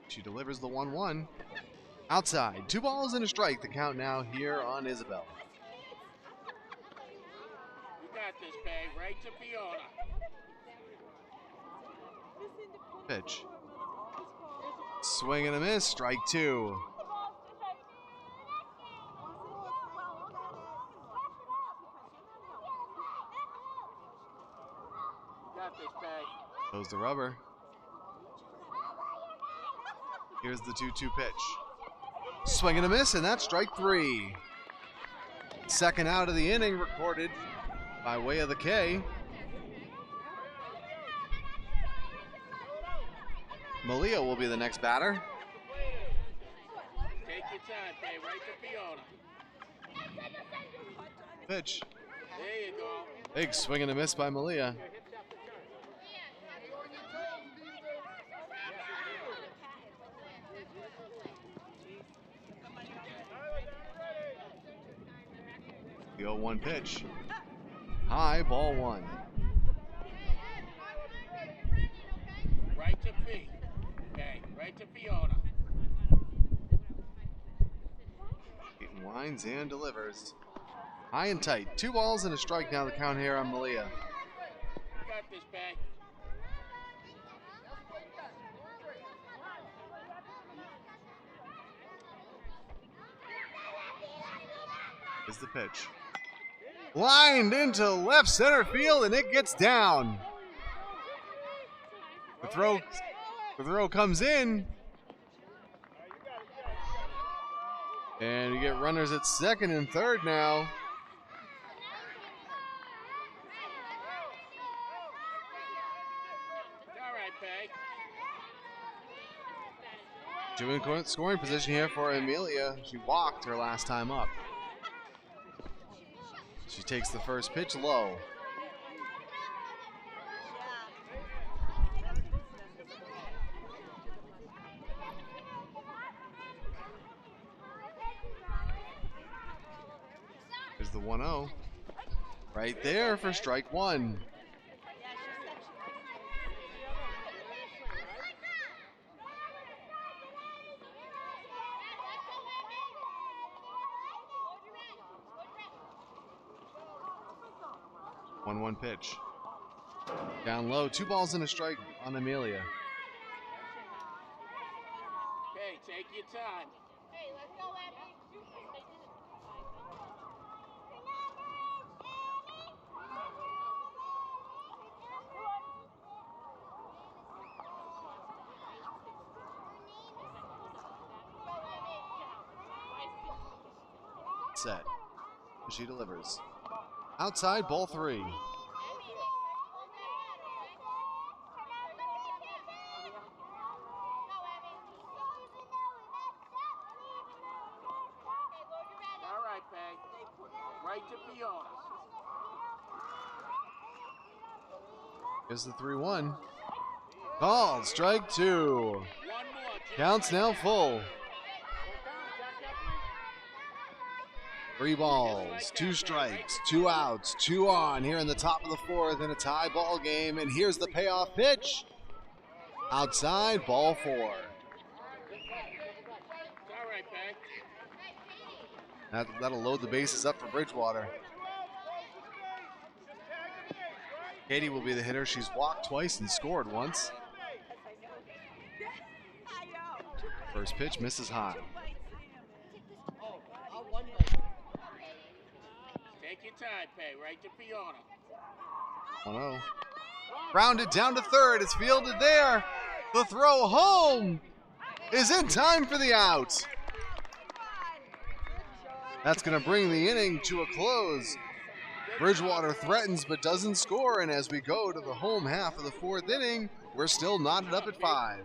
She delivers the 1-1. Outside, 2 balls and a strike. The count now here on Isabel. You got this, Peg. Right to Fiona. Pitch. Swing and a miss, strike 2. You got this, Peg. Goes the rubber. Here's the 2-2 pitch. Swing and a miss, and that's strike 3. Second out of the inning recorded by way of the K. Malia will be the next batter. Take your time, Peg. Right to Fiona. Pitch. There you go. Big swing and a miss by Malia. The 0-1 pitch. High, ball 1. Right to Fee. Okay, right to Fiona. Keaton winds and delivers. High and tight. 2 balls and a strike now the count here on Malia. You got this, Peg. Is the pitch. Lined into left center field, and it gets down. The throw comes in. And you get runners at second and third now. All right, Peg. Two in scoring position here for Amelia. She walked her last time up. She takes the first pitch low. Here's the 1-0. Right there for strike one. One pitch. Down low, 2 balls and a strike on Amelia. Okay, take your time. Hey, let's go, Abby. Set. She delivers. Outside, ball 3. All right, Peg. Right to Fiona. Here's the 3-1. Called, strike 2. One more. Counts now full. 3 balls, 2 strikes, 2 outs, 2 on here in the top of the 4th in a tie ball game. And here's the payoff pitch. Outside, ball 4. All right, Peg. That'll load the bases up for Bridgewater. Katie will be the hitter. She's walked twice and scored once. First pitch misses high. Take your time, Peg. Right to Fiona. 1-0. Grounded down to third. It's fielded there. The throw home is in time for the out. That's going to bring the inning to a close. Bridgewater threatens but doesn't score, and as we go to the home half of the 4th inning, we're still knotted up at 5.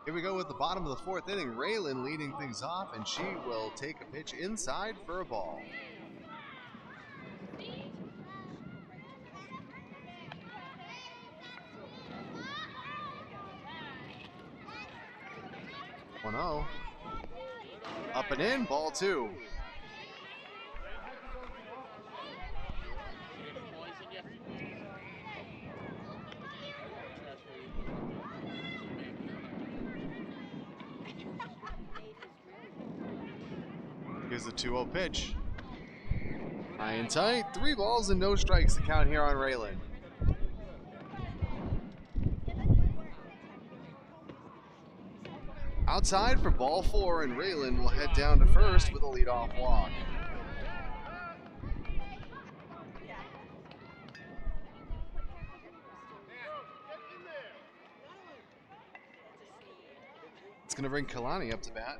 Here we go with the bottom of the fourth inning. Raylan leading things off, and she will take a pitch inside for a ball. One 0. Up and in, ball 2. Here's the 2-0 pitch. High and tight, 3 balls and no strikes to count here on Raylan. Outside for ball 4, and Raylan will head down to first with a leadoff walk. It's going to bring Kalani up to bat.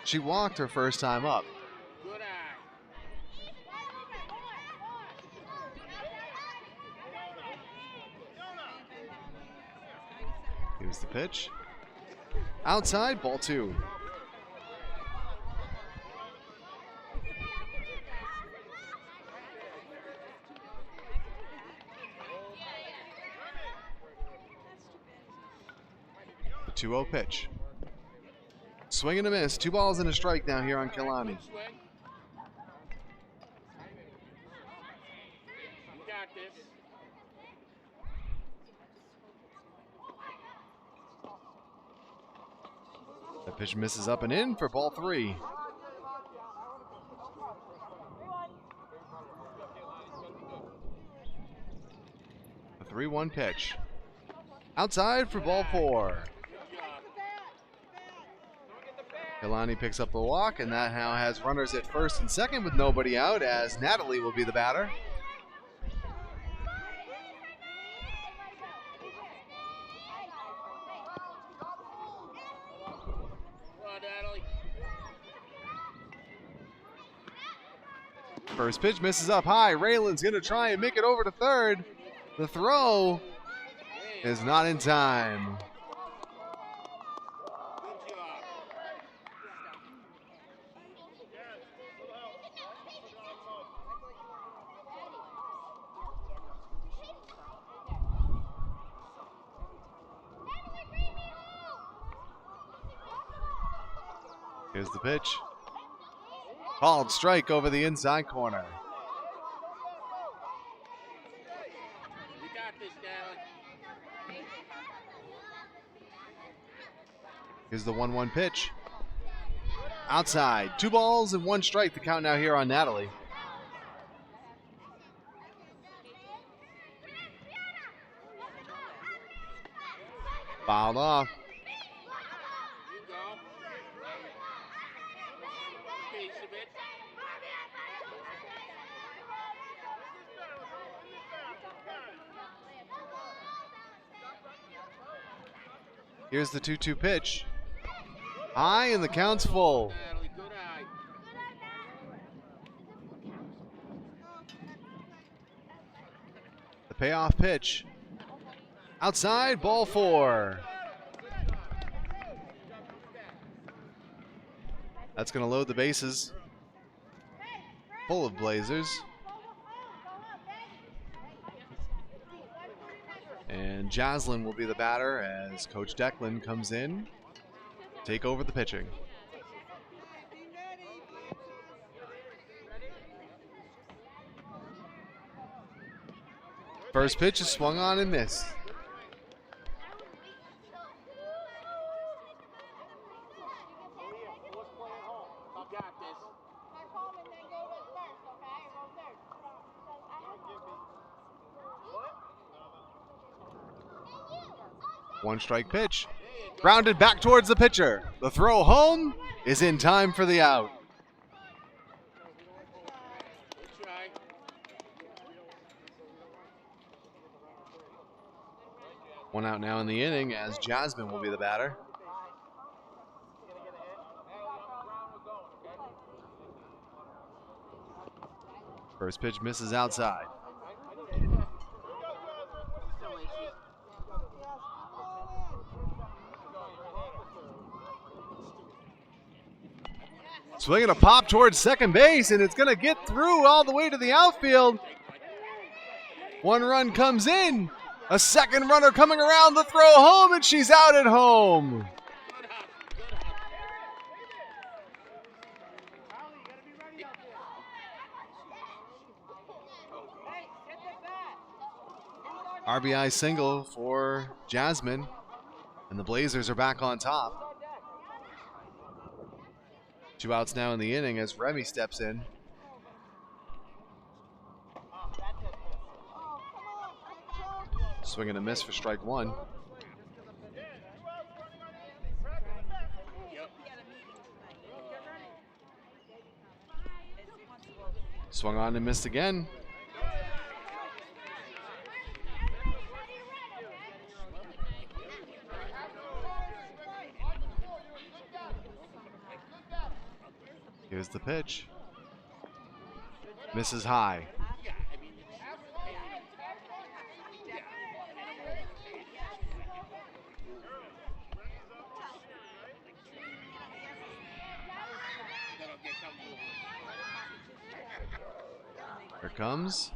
She walked her first time up. Good eye. Here's the pitch. Outside, ball 2. The 2-0 pitch. Swing and a miss. 2 balls and a strike now here on Kalani. You got this. The pitch misses up and in for ball 3. A 3-1 pitch. Outside for ball 4. Kalani picks up the walk, and that now has runners at first and second with nobody out, as Natalie will be the batter. First pitch misses up high. Raylan's going to try and make it over to third. The throw is not in time. Here's the pitch. Called strike over the inside corner. You got this, Darren. Here's the 1-1 pitch. Outside. 2 balls and 1 strike to count now here on Natalie. Fouled off. You go. Piece of it. Here's the 2-2 pitch. High, and the count's full. Natalie, good eye. The payoff pitch. Outside, ball 4. That's going to load the bases. Full of Blazers. And Jaslyn will be the batter as Coach Declan comes in to take over the pitching. First pitch is swung on and missed. You got this. One strike pitch. Grounded back towards the pitcher. The throw home is in time for the out. Good try. One out now in the inning as Jasmine will be the batter. First pitch misses outside. Swinging a pop towards second base, and it's going to get through all the way to the outfield. One run comes in. A second runner coming around the throw home, and she's out at home. RBI single for Jasmine, and the Blazers are back on top. 2 outs now in the inning as Remy steps in. Swing and a miss for strike one. Swung on and missed again. Here's the pitch. Misses high. Here comes.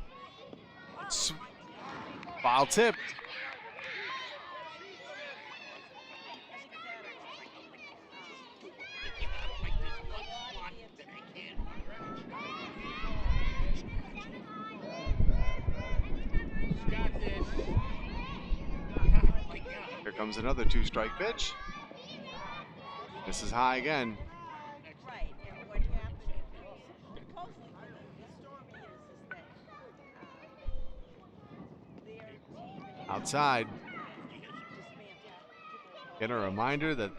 Foul tipped. Here comes another 2-strike pitch. This is high again. Right, and what happened, supposedly, the story is that their team Outside. Get a reminder that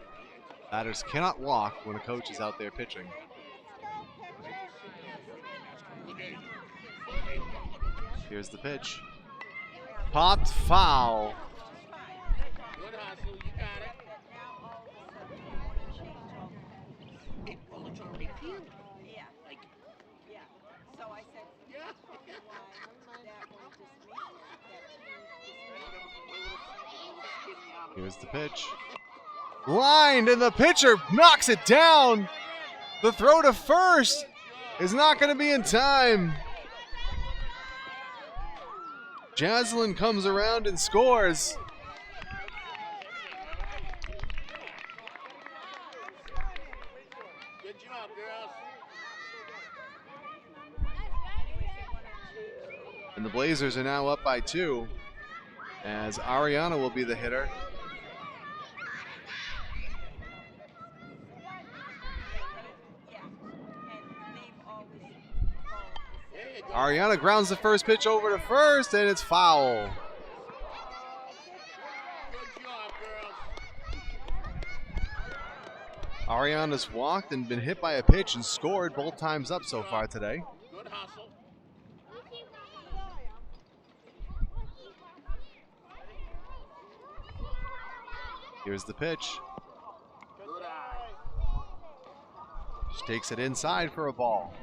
batters cannot walk when a coach is out there pitching. Here's the pitch. Popped foul. Good hustle, you got it. now all of a sudden they want to change all the rules. Well, it's already here. Yeah, Like, yeah. So I said, that's probably why that one dismantled, that team dismantled. Here's the pitch. Lined, and the pitcher knocks it down. The throw to first is not going to be in time. Jaslyn comes around and scores. good job, girls. And the Blazers are now up by 2, as Ariana will be the hitter. Ariana grounds the first pitch over to first, and it's foul. Good job, girls. Ariana's walked and been hit by a pitch and scored both times up so far today. Good hustle. Here's the pitch. Good eye. She takes it inside for a ball.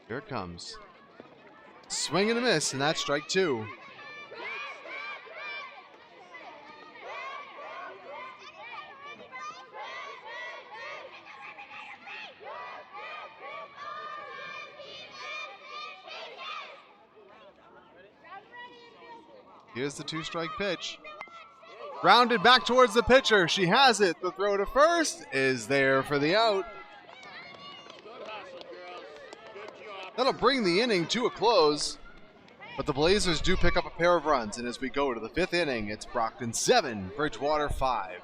Here it comes. Swing and a miss, and that's strike 2. Here's the 2-strike pitch. Grounded back towards the pitcher. She has it. The throw to first is there for the out. Good hustle, girls. Good job. That'll bring the inning to a close. But the Blazers do pick up a pair of runs. And as we go to the 5th inning, it's Brockton 7, Bridgewater 5.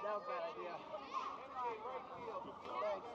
That was a bad idea. Thanks.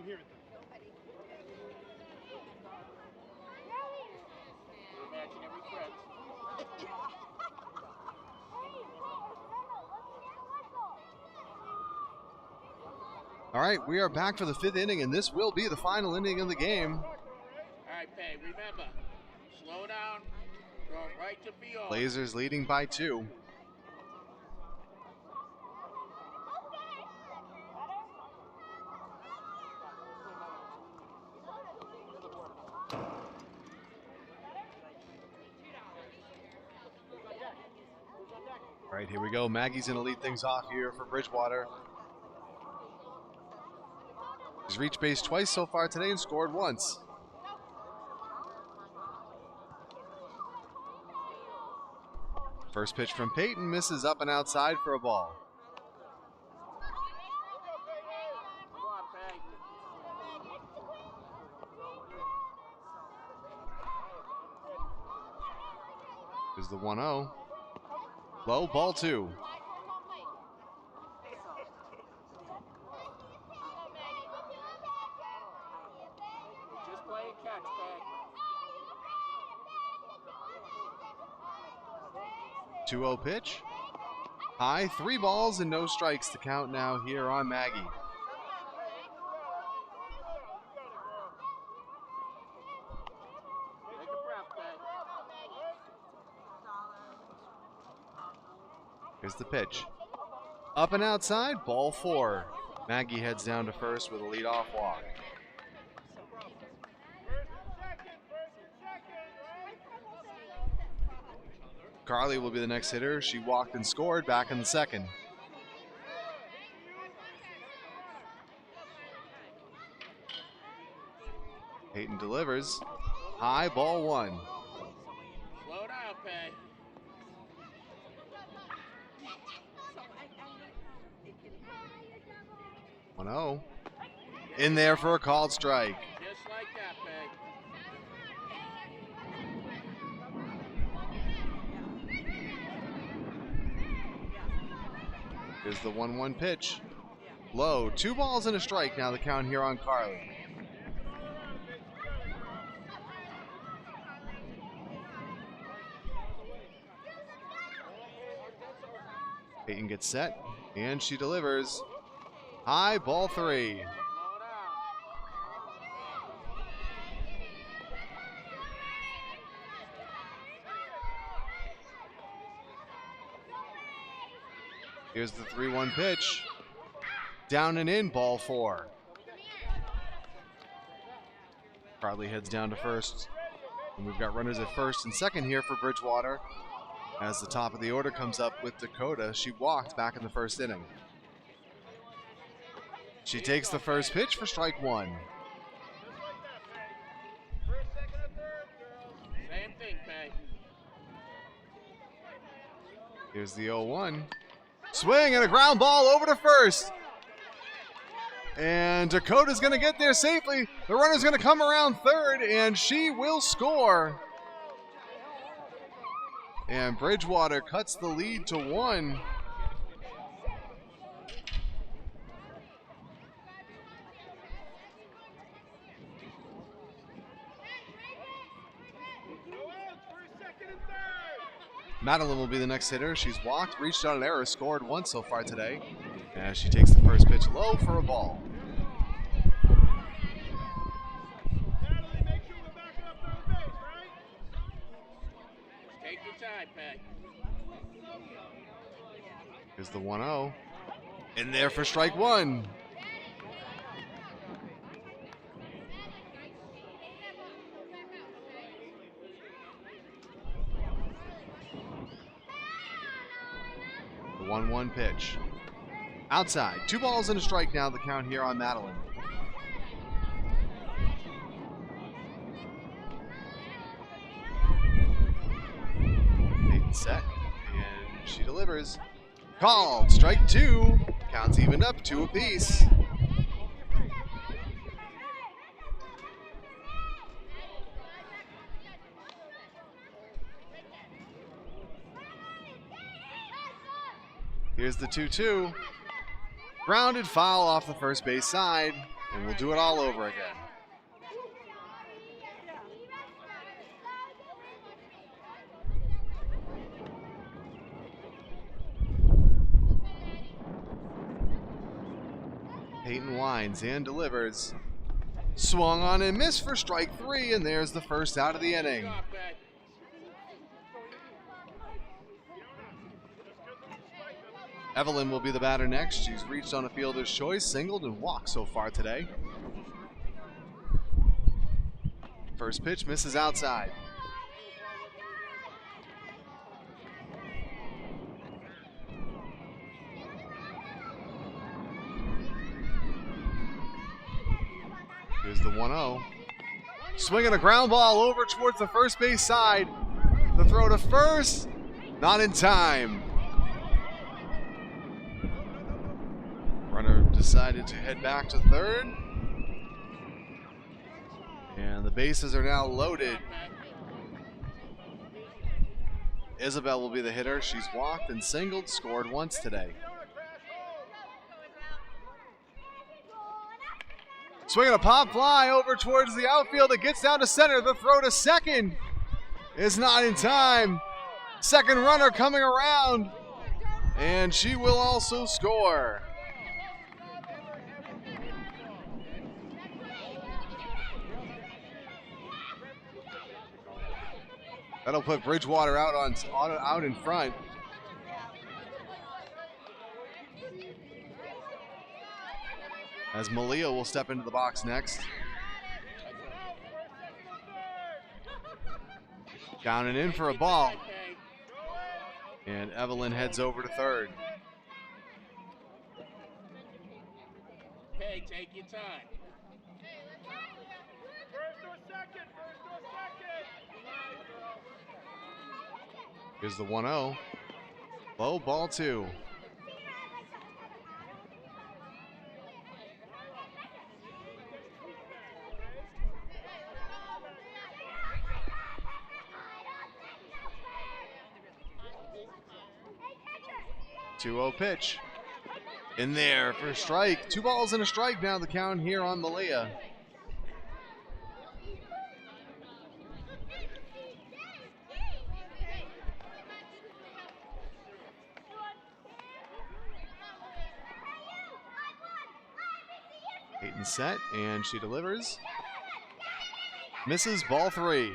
here. Imaginary friends. All right, we are back for the 5th inning, and this will be the final inning of the game. All right, Pay, remember, slow down, go right to field. Blazers leading by 2. All right, here we go. Maggie's going to lead things off here for Bridgewater. He's reached base twice so far today and scored once. First pitch from Peyton misses up and outside for a ball. Come on, Pay. Here's the 1-0. Low, ball 2. Just play and catch, Pay. 2-0 pitch. High, 3 balls and no strikes to count now here on Maggie. Take a breath, Pay. Here's the pitch. Up and outside, ball 4. Maggie heads down to first with a leadoff walk. Carly will be the next hitter. She walked and scored back in the 2nd. Peyton delivers. High, ball 1. Slow down, Pay. 1-0. In there for a called strike. Just like that, Pay. Here's the 1-1 pitch. Low, 2 balls and a strike now the count here on Carly. Peyton gets set, and she delivers. High, ball 3. Slow down. Here's the 3-1 pitch. Down and in, ball 4. Carly heads down to first. And we've got runners at first and second here for Bridgewater. As the top of the order comes up with Dakota, she walked back in the 1st inning. She takes the first pitch for strike 1. Same thing, Pay. Here's the 0-1. Swing and a ground ball over to first. And Dakota's going to get there safely. The runner's going to come around third, and she will score. And Bridgewater cuts the lead to 1. Madeline will be the next hitter. She's walked, reached on an error, scored once so far today. As she takes the first pitch low for a ball. Natalie, make sure we're backing up third base, right? Take your time, Pay. Here's the 1-0. In there for strike 1. The 1-1 pitch. Outside. 2 balls and a strike now the count here on Madeline. Peyton set. And she delivers. Called. Strike 2. Counts evened up 2 apiece. Here's the 2-2. Grounded foul off the first base side. And we'll do it all over again. Peyton winds and delivers. Swung on and missed for strike 3, and there's the first out of the inning. Evelyn will be the batter next. She's reached on a fielder's choice, singled, and walked so far today. First pitch misses outside. Here's the 1-0. Swinging a ground ball over towards the first base side. The throw to first, not in time. Runner decided to head back to third. And the bases are now loaded. Isabel will be the hitter. She's walked and singled, scored once today. Swinging a pop fly over towards the outfield. It gets down to center. The throw to second is not in time. Second runner coming around, and she will also score. That'll put Bridgewater out in front. As Malia will step into the box next. Down and in for a ball. And Evelyn heads over to third. Hey, take your time. First or second. Here's the 1-0. Low, ball 2. Two-0 pitch. In there for a strike. 2 balls and a strike now the count here on Malia. Peyton set, and she delivers. Misses, ball 3.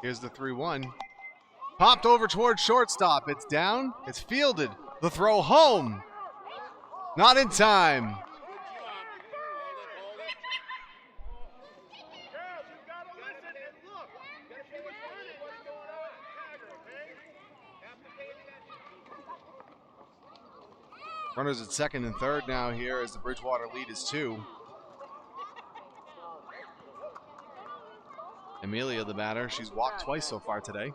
Here's the 3-1. Popped over towards shortstop. It's down. It's fielded. The throw home. Not in time. Girls, you gotta listen and look. You gotta see what's running, what's going on in the tagger, okay? Have to pay attention. Runners at second and third now here as the Bridgewater lead is 2. Amelia, the batter, she's walked twice so far today.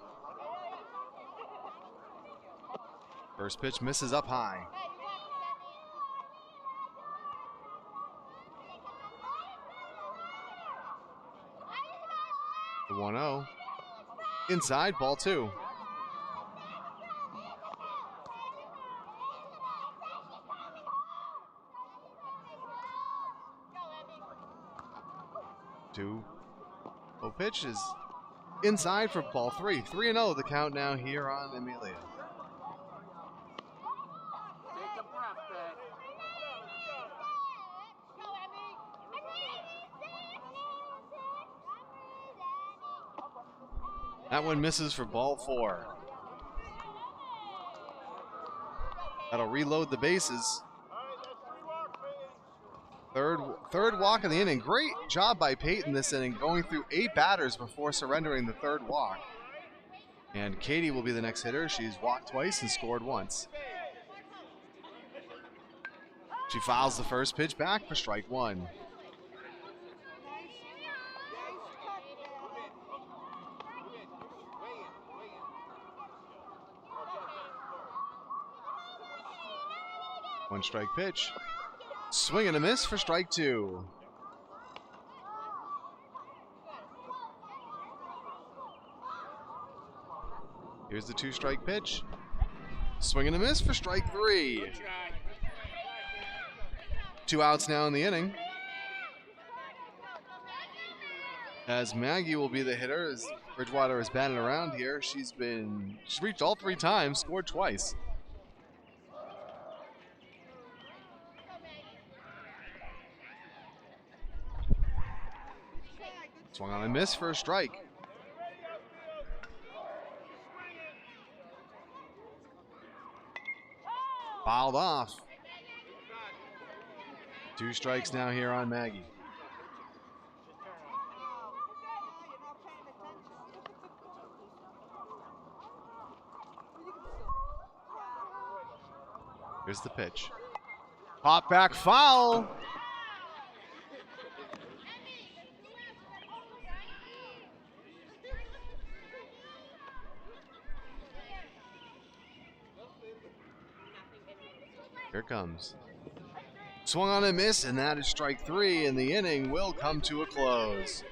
First pitch misses up high. The 1-0. Inside, ball 2. Two-oh pitch is inside for ball 3. 3-0 the count now here on Amelia. Take a breath, Ben. That one misses for ball 4. That'll reload the bases. Third walk of the inning. Great job by Peyton this inning, going through 8 batters before surrendering the third walk. And Katie will be the next hitter. She's walked twice and scored once. She fouls the first pitch back for strike 1. One strike pitch. Swing and a miss for strike 2. Here's the 2-strike pitch. Swing and a miss for strike 3. Good try. 2 outs now in the inning. As Maggie will be the hitter, as Bridgewater is batting around here. She's reached all 3 times, scored twice. Swung on a miss for a strike. Fouled off. 2 strikes now here on Maggie. Here's the pitch. Pop back foul. Here it comes. Swung on a miss, and that is strike 3, and the inning will come to a close.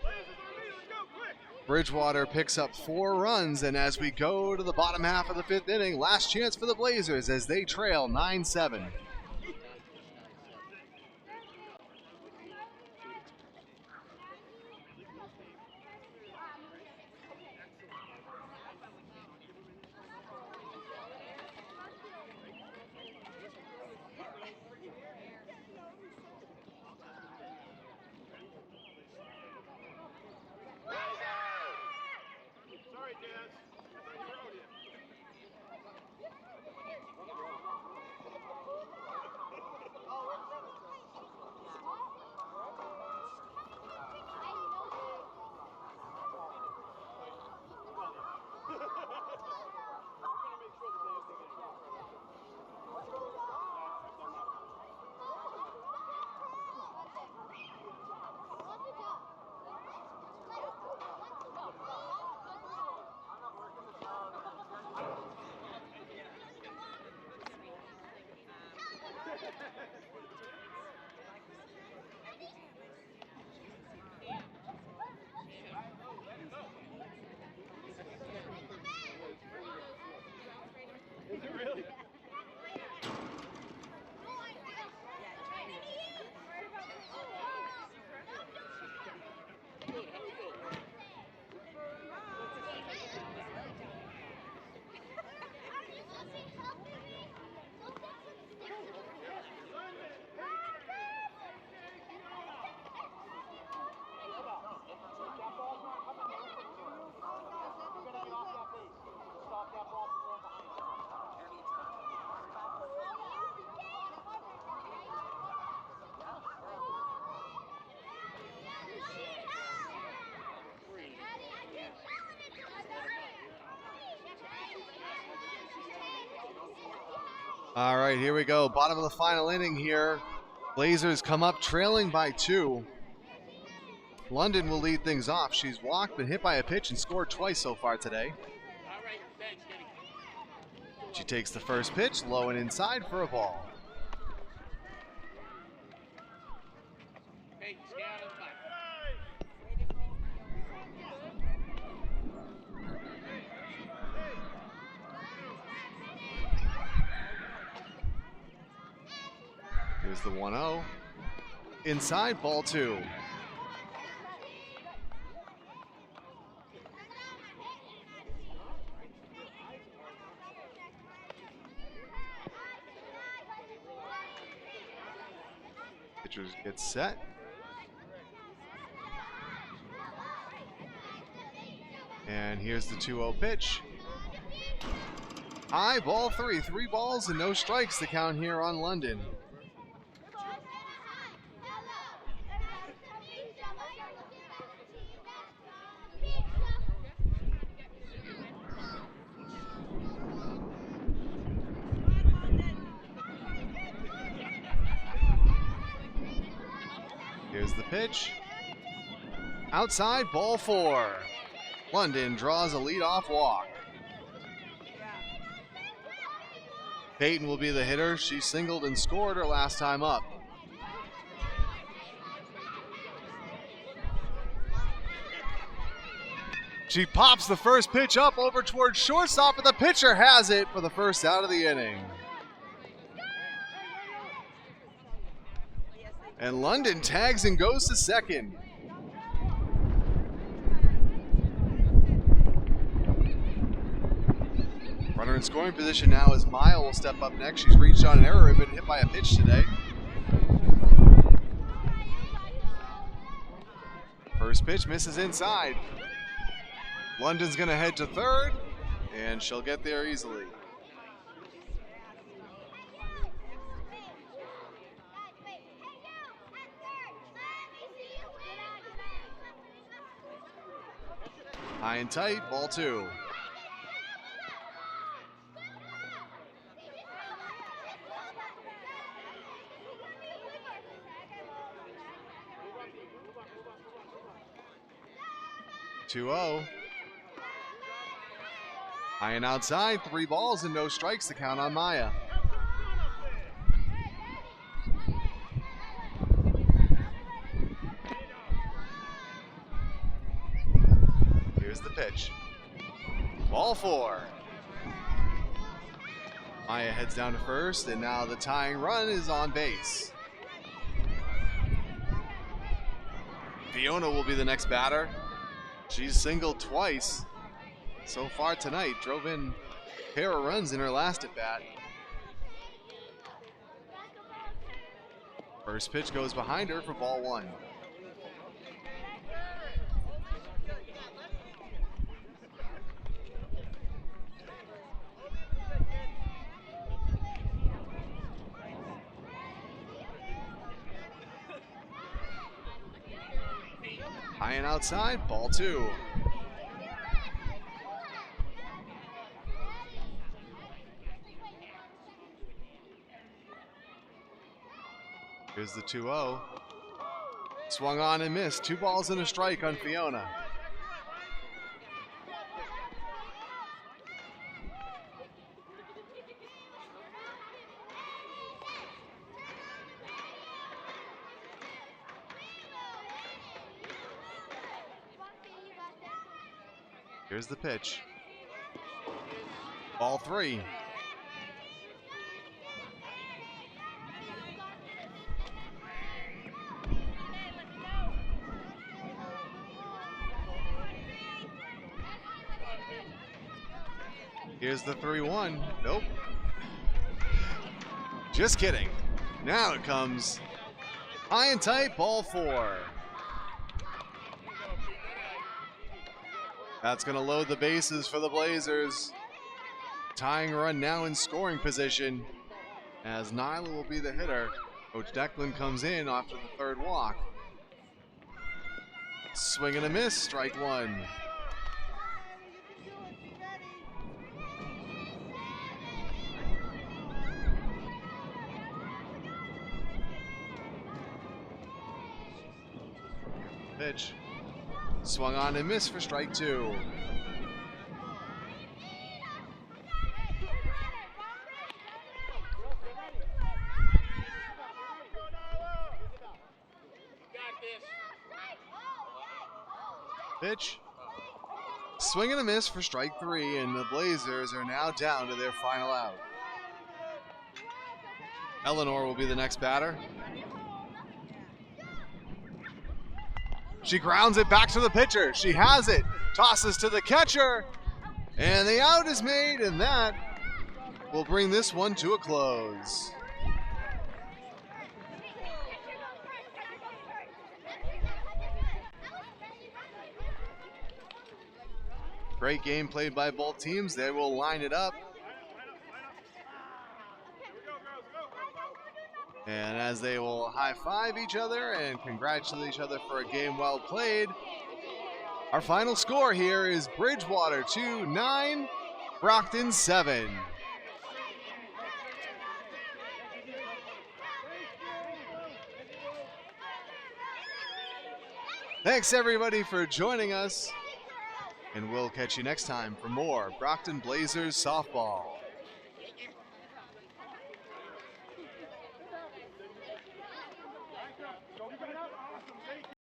Bridgewater picks up 4 runs, and as we go to the bottom half of the 5th inning, last chance for the Blazers as they trail 9-7. Sorry, Dad. I wrote it. Is it really? All right, here we go. Bottom of the final inning here. Blazers come up trailing by 2. London will lead things off. She's walked, been hit by a pitch, and scored twice so far today. All right, thanks, Kenny. She takes the first pitch, low and inside for a ball. Hey, stay out of the back. Here's the 1-0. Inside, ball 2. Pitcher gets set. And here's the 2-0 pitch. High, ball 3. 3 balls and no strikes to count here on London. Here's the pitch. Outside, ball 4. London draws a leadoff walk. Peyton will be the hitter. She singled and scored her last time up. She pops the first pitch up over towards shortstop, and the pitcher has it for the first out of the inning. And London tags and goes to second. Runner in scoring position now as Maya will step up next. She's reached on an error and been hit by a pitch today. First pitch misses inside. London's going to head to third, and she'll get there easily. High and tight, ball 2. (2-0). High and outside, 3 balls and no strikes to count on Maya. Here's the pitch. Ball 4. Maya heads down to first, and now the tying run is on base. Fiona will be the next batter. She's singled twice so far tonight. Drove in a pair of runs in her last at bat. First pitch goes behind her for ball 1. High and outside, ball 2. Here's the 2-0. Swung on and missed. 2 balls and a strike on Fiona. Here's the pitch. Ball 3. Here's the 3-1. Nope. Just kidding. Now it comes. High and tight, ball 4. That's going to load the bases for the Blazers. Tying run now in scoring position as Nyla will be the hitter. Coach Declan comes in after the 3rd walk. Swing and a miss, strike 1. Pitch. Swung on and missed for strike 2. Pitch. Swing and a miss for strike 3, and the Blazers are now down to their final out. Eleanor will be the next batter. She grounds it back to the pitcher. She has it. Tosses to the catcher. And the out is made, and that will bring this one to a close. Great game played by both teams. They will line it up. And as they will high-five each other and congratulate each other for a game well played, our final score here is Bridgewater 2-9, Brockton 7. Thanks everybody for joining us, and we'll catch you next time for more Brockton Blazers softball.